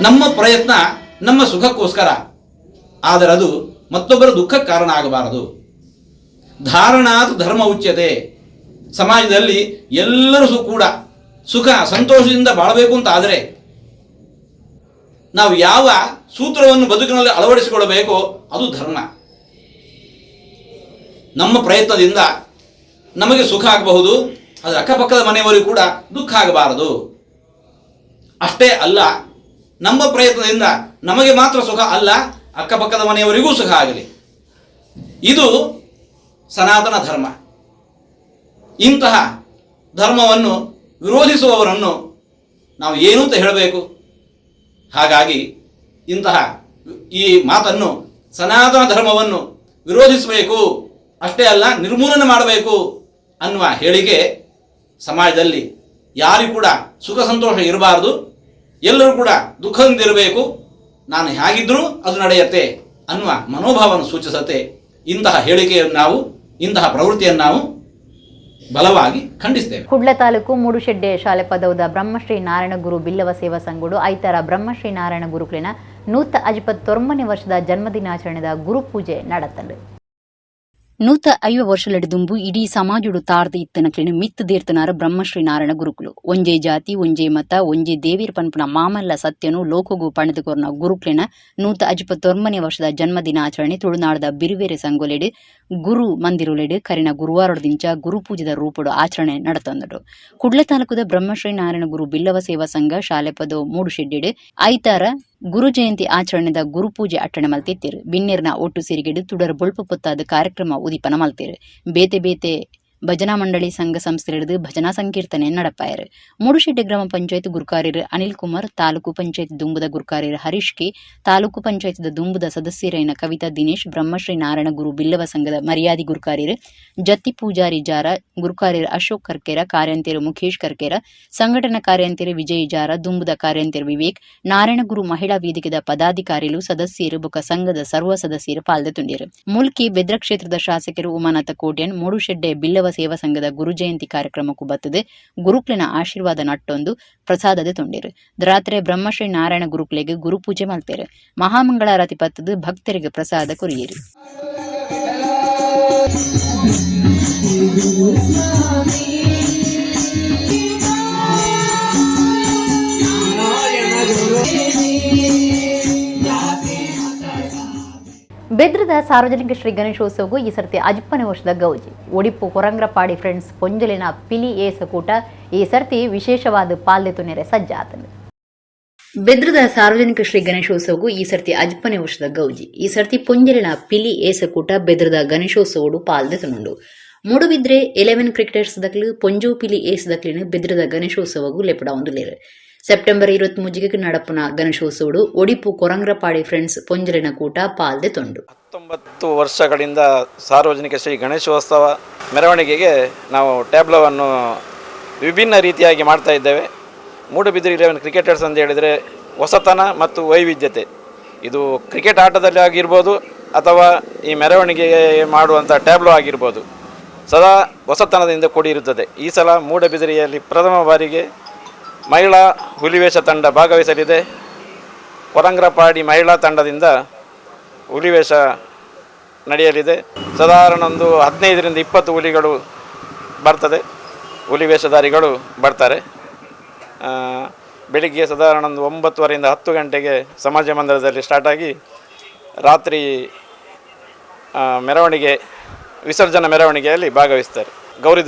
ನಮ್ಮ ಪ್ರಯತ್ನ ನಮ್ಮ ಸುಖಕ್ಕೋಸ್ಕರ, ಆದರೆ ಅದು ಮತ್ತೊಬ್ಬರ ದುಃಖಕ್ಕೆ ಕಾರಣ ಆಗಬಾರದು. ಧಾರಣಾತ್ ಧರ್ಮ ಉಚ್ಯತೆ. ಸಮಾಜದಲ್ಲಿ ಎಲ್ಲರೂ ಕೂಡ ಸುಖ ಸಂತೋಷದಿಂದ ಬಾಳಬೇಕು ಅಂತ ಆದರೆ ನಾವು ಯಾವ ಸೂತ್ರವನ್ನು ಬದುಕಿನಲ್ಲಿ ಅಳವಡಿಸಿಕೊಳ್ಳಬೇಕೋ ಅದು ಧರ್ಮ. ನಮ್ಮ ಪ್ರಯತ್ನದಿಂದ ನಮಗೆ ಸುಖ ಆಗಬಹುದು, ಆದರೆ ಅಕ್ಕಪಕ್ಕದ ಮನೆಯವರಿಗೂ ಕೂಡ ದುಃಖ ಆಗಬಾರದು. ಅಷ್ಟೇ ಅಲ್ಲ, ನಮ್ಮ ಪ್ರಯತ್ನದಿಂದ ನಮಗೆ ಮಾತ್ರ ಸುಖ ಅಲ್ಲ, ಅಕ್ಕಪಕ್ಕದ ಮನೆಯವರಿಗೂ ಸುಖ ಆಗಲಿ. ಇದು ಸನಾತನ ಧರ್ಮ. ಇಂತಹ ಧರ್ಮವನ್ನು ವಿರೋಧಿಸುವವರನ್ನು ನಾವು ಏನು ಅಂತ ಹೇಳಬೇಕು? ಹಾಗಾಗಿ ಇಂತಹ ಈ ಮಾತನ್ನು ಸನಾತನ ಧರ್ಮವನ್ನು ವಿರೋಧಿಸಬೇಕು, ಅಷ್ಟೇ ಅಲ್ಲ ನಿರ್ಮೂಲನೆ ಮಾಡಬೇಕು ಅನ್ನುವ ಹೇಳಿಕೆ ಸಮಾಜದಲ್ಲಿ ಯಾರಿಗೂ ಕೂಡ ಸುಖ ಸಂತೋಷ ಇರಬಾರದು, ಎಲ್ಲರೂ ಕೂಡ ದುಃಖದಿಂದಿರಬೇಕು, ನಾನು ಹೇಗಿದ್ದರೂ ಅದು ನಡೆಯುತ್ತೆ ಅನ್ನುವ ಮನೋಭಾವವನ್ನು ಸೂಚಿಸುತ್ತೆ. ಇಂತಹ ಹೇಳಿಕೆಯನ್ನು ನಾವು, ಇಂತಹ ಪ್ರವೃತ್ತಿಯನ್ನು ನಾವು ಬಲವಾಗಿ ಖಂಡಿಸ್ತೇವೆ. ಕುಡ್ಲ ತಾಲೂಕು ಮೂಡುಶೆಡ್ಡೆ ಶಾಲೆ ಪದೌದ ಬ್ರಹ್ಮಶ್ರೀ ನಾರಾಯಣ ಗುರು ಬಿಲ್ಲವ ಸೇವಾ ಸಂಘಡು ಐತರ ಬ್ರಹ್ಮಶ್ರೀ ನಾರಾಯಣ ಗುರುಕುಲಿನ 159ನೇ ವರ್ಷದ ಜನ್ಮದಿನಾಚರಣೆದ ಗುರುಪೂಜೆ ನಡೆತಂಡು. 150 ವರ್ಷಲೆಡ್ದುಂಬು ಇಡೀ ಸಮಾಜುಡು ತಾರ್ದ ಇತ್ತನಕ್ಲಿನ ಮಿತ್ತು ದೇರ್ತನಾರ ಬ್ರಹ್ಮಶ್ರೀ ನಾರಾಯಣ ಗುರುಕುಲು ಒಂಜೇ ಜಾತಿ ಒಂಜೇ ಮತ ಒಂಜೇ ದೇವೀರ್ ಪನ್ಪನ ಮಾಮಲ್ಲ ಸತ್ಯನು ಲೋಕಗೂ ಪಣದುಕೊರ್ನ ಗುರುಕ್ಲಿನ 159ನೇ ವರ್ಷದ ಜನ್ಮದಿನಾಚರಣೆ ತುಳುನಾಡದ ಬಿರುವೇರೆ ಸಂಗೋಲೆಡು ಗುರು ಮಂದಿರುಲೆಡು ಕರಿನ ಗುರುವಾರದಿಂಚ ಗುರುಪೂಜೆದ ರೂಪಡು ಆಚರಣೆ ನಡೆತಂದಡು. ಕುಡ್ಲ ತಾಲೂಕದ ಬ್ರಹ್ಮಶ್ರೀ ನಾರಾಯಣ ಗುರು ಬಿಲ್ಲವ ಸೇವಾ ಸಂಘ ಶಾಲೆ ಪದೋ ಮೂಡುಶೆಡ್ಡೆಡು ಐತಾರ ಗುರು ಜಯಂತಿ ಆಚರಣೆದ ಗುರುಪೂಜೆ ಅಟ್ಟಣೆ ಮಲ್ತಿತ್ತಿರು. ಬಿನ್ನೇರ್ನ ಒಟ್ಟು ಸಿರಿಗೆಡು ತುಡರ್ ಬೊಳ್ಪು ಪೊತ್ತಾದ ಕಾರ್ಯಕ್ರಮ ಉದಿಪನ ಮಲ್ತಿರು. ಬೇತೆ ಬೇತೆ ಭಜನಾ ಮಂಡಳಿ ಸಂಘ ಸಂಸ್ಥೆಡಿದು ಭಜನಾ ಸಂಕೀರ್ತನೆ ನಡಪಾಯರು. ಮೂಡುಶೆಡ್ಡೆ ಗ್ರಾಮ ಪಂಚಾಯತ್ ಗುರುಕಾರ್ಯರು ಅನಿಲ್ ಕುಮಾರ್, ತಾಲೂಕು ಪಂಚಾಯತ್ ದುಂಬುದ ಗುರುಕಾರ್ಯರು ಹರೀಶ್ ಕೆ, ತಾಲೂಕು ಪಂಚಾಯತ್ ದುಂಬುದ ಸದಸ್ಯರೈನ ಕವಿತಾ ದಿನೇಶ್, ಬ್ರಹ್ಮಶ್ರೀ ನಾರಾಯಣ ಗುರು ಬಿಲ್ಲವ ಸಂಘದ ಮರ್ಯಾದಿ ಗುರುಕಾರ್ಯರು ಜತ್ತಿ ಪೂಜಾರಿ ಜಾರ, ಗುರುಕಾರ್ಯರು ಅಶೋಕ್ ಕರ್ಕೇರ, ಕಾರ್ಯಂತಿರು ಮುಖೇಶ್ ಕರ್ಕೇರ, ಸಂಘಟನಾ ಕಾರ್ಯಂತಿರು ವಿಜಯ್ ಜಾರ, ದುಂಬುದ ಕಾರ್ಯಂತಿರು ವಿವೇಕ್, ನಾರಾಯಣ ಗುರು ಮಹಿಳಾ ವೇದಿಕೆದ ಪದಾಧಿಕಾರಿಗಳು ಸದಸ್ಯರು ಬೊಕ ಸಂಘದ ಸರ್ವ ಸದಸ್ಯರು ಪಾಲ್ಗೊಂಡಿರು. ಮುಲ್ಕಿ ಬೆದ್ರ ಕ್ಷೇತ್ರದ ಶಾಸಕರು ಉಮಾನಾಥ ಕೋಟ್ಯನ್ ಮೂಡುಶೆಡ್ಡೆ ಬಿಲ್ಲವ ಸೇವಾ ಸಂಘದ ಗುರು ಜಯಂತಿ ಕಾರ್ಯಕ್ರಮಕ್ಕೂ ಬತ್ತದೆ ಗುರುಕ್ಲಿನ ಆಶೀರ್ವಾದ ನಟ್ಟೊಂದು ಪ್ರಸಾದದ ತುಂಡಿರು. ರಾತ್ರಿ ಬ್ರಹ್ಮಶ್ರೀ ನಾರಾಯಣ ಗುರುಕ್ಲೆಗೆ ಗುರುಪೂಜೆ ಮಲ್ತೇರು. ಮಹಾಮಂಗಳಾರತಿ ಪತ್ತದು ಭಕ್ತರಿಗೆ ಪ್ರಸಾದ ಕೊರಿಯಿರು. ಬೆದ್ರದ ಸಾರ್ವಜನಿಕ ಶ್ರೀ ಗಣೇಶೋತ್ಸವಗೂ ಈ ಸರ್ತಿ 50ನೇ ವರ್ಷದ ಗೌಜಿ ಒಡಿಪು ಕೊರಂಗ್ರಪಾಡಿ ಫ್ರೆಂಡ್ಸ್ ಪೊಂಜಲಿನ ಪಿಲಿ ಏಸಕೂಟ ಈ ಸರ್ತಿ ವಿಶೇಷವಾದ ಪಾಲ್ದೆತು ನೆರೆ ಸಜ್ಜಾತನು. ಬೆದ್ರದ ಸಾರ್ವಜನಿಕ ಶ್ರೀ ಗಣೇಶೋತ್ಸವಗೂ ಈ ಸರ್ತಿ ಅಜ್ಪನೆ ವರ್ಷದ ಗೌಜಿ ಈ ಸರ್ತಿ ಪೊಂಜಲಿನ ಪಿಲಿ ಏಸಕೂಟ ಬೆದ್ರದ ಗಣೇಶೋತ್ಸವಡು ಪಾಲ್ದೆತನುಂಡು ಮೂಡುಬಿದ್ರೆ 11 ಕ್ರಿಕೆಟರ್ಸ್ ದಕ್ಲು ಪೊಂಜು ಪಿಲಿ ಏಸ್ ದಕ್ಲಿನ ಬೆದ್ರದ ಗಣೇಶೋತ್ಸವಗೂ ಲೆಪಡ ಒಂದುಲೇರು ಸೆಪ್ಟೆಂಬರ್ 23 ನಡಪುನ ಗಣೇಶೋತ್ಸವಡು ಒಡಿಪು ಕೊರಂಗ್ರಪಾಡಿ ಫ್ರೆಂಡ್ಸ್ ಪೊಂಜಲಿನ ಕೂಟ ಪಾಲ್ದೆತೊಂಡು 19 ವರ್ಷಗಳಿಂದ ಸಾರ್ವಜನಿಕ ಶ್ರೀ ಗಣೇಶೋತ್ಸವ ಮೆರವಣಿಗೆಗೆ ನಾವು ಟ್ಯಾಬ್ಲೋವನ್ನು ವಿಭಿನ್ನ ರೀತಿಯಾಗಿ ಮಾಡ್ತಾ ಇದ್ದೇವೆ. ಮೂಡುಬಿದಿರೆ 11 ಕ್ರಿಕೆಟರ್ಸ್ ಅಂತ ಹೇಳಿದರೆ ಹೊಸತನ ಮತ್ತು ವೈವಿಧ್ಯತೆ, ಇದು ಕ್ರಿಕೆಟ್ ಆಟದಲ್ಲಿ ಆಗಿರ್ಬೋದು ಅಥವಾ ಈ ಮೆರವಣಿಗೆ ಮಾಡುವಂಥ ಟ್ಯಾಬ್ಲೋ ಆಗಿರ್ಬೋದು, ಸದಾ ಹೊಸತನದಿಂದ ಕೂಡಿರುತ್ತದೆ. ಈ ಸಲ ಮೂಡುಬಿದಿರೆಯಲ್ಲಿ ಪ್ರಥಮ ಬಾರಿಗೆ ಮಹಿಳಾ ಹುಲಿವೇಷ ತಂಡ ಭಾಗವಹಿಸಲಿದೆ. ಕೊರಂಗ್ರಪಾಡಿ ಮಹಿಳಾ ತಂಡದಿಂದ ಹುಲಿವೇಷ ನಡೆಯಲಿದೆ. ಸಾಧಾರಣ ಒಂದು 15ರಿಂದ 20 ಹುಲಿಗಳು ಬರ್ತದೆ, ಹುಲಿವೇಷಧಾರಿಗಳು ಬರ್ತಾರೆ. ಬೆಳಿಗ್ಗೆ ಸಾಧಾರಣ ಒಂದು 9:30ರಿಂದ 10 ಗಂಟೆಗೆ ಸಮಾಜ ಮಂದಿರದಲ್ಲಿ ಸ್ಟಾರ್ಟ್ ಆಗಿ ರಾತ್ರಿ ಮೆರವಣಿಗೆ ವಿಸರ್ಜನಾ ಮೆರವಣಿಗೆಯಲ್ಲಿ ಭಾಗವಹಿಸ್ತಾರೆ. ಗೌರಿ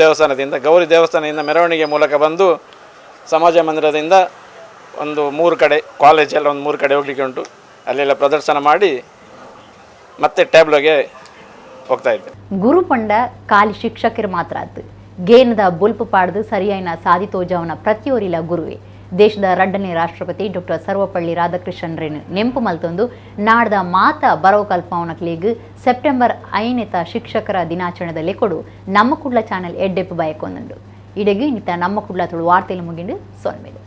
ದೇವಸ್ಥಾನದಿಂದ ಮೆರವಣಿಗೆ ಮೂಲಕ ಬಂದು ಸಮಾಜ ಮಂದಿರದಿಂದ ಒಂದು 3 ಕಡೆ, ಕಾಲೇಜಲ್ಲಿ ಒಂದು 3 ಕಡೆ ಹೋಗ್ಲಿಕ್ಕೆ ಉಂಟು, ಅಲ್ಲೆಲ್ಲ ಪ್ರದರ್ಶನ ಮಾಡಿ ಮತ್ತೆ ಟ್ಯಾಬ್ಲೋಗೆ ಹೋಗ್ತಾ ಇದ್ದೆ. ಗುರುಪಂಡ ಖಾಲಿ ಶಿಕ್ಷಕರು ಮಾತ್ರ ಆತು ಗೇನದ ಬುಲ್ಪು ಪಾಡ್ದು ಸರಿಯಾಯಿನ ಸಾಧಿತೋಜವನ ಪ್ರತಿಯೊರಿಲ ಗುರುವೆ ದೇಶದ 2ನೇ ರಾಷ್ಟ್ರಪತಿ ಡಾಕ್ಟರ್ ಸರ್ವಪಳ್ಳಿ ರಾಧಾಕೃಷ್ಣನ್ ನೆಂಪು ಮಲ್ತೊಂದು ನಾಡ್ದ ಮಾತ ಬರವು ಕಲ್ಪವನಕ್ಲಿಗ್ ಸೆಪ್ಟೆಂಬರ್ 5 ಶಿಕ್ಷಕರ ದಿನಾಚರಣೆದಲ್ಲಿ ಕೊಡು ನಮ್ಮ ಕುಡ್ಲ ಚಾನೆಲ್ ಎಡ್ಡೆಪ್ಪು ಬಯಕೊಂದುಂಡು ಇಡೆಗಿ ನಿತ್ತ ನಮ್ಮ ಕುಡ್ಲ ತುಳು ವಾರ್ತೆಲು ಮುಗಿಂಡು ಸೊನ್ಮೇಲೆ.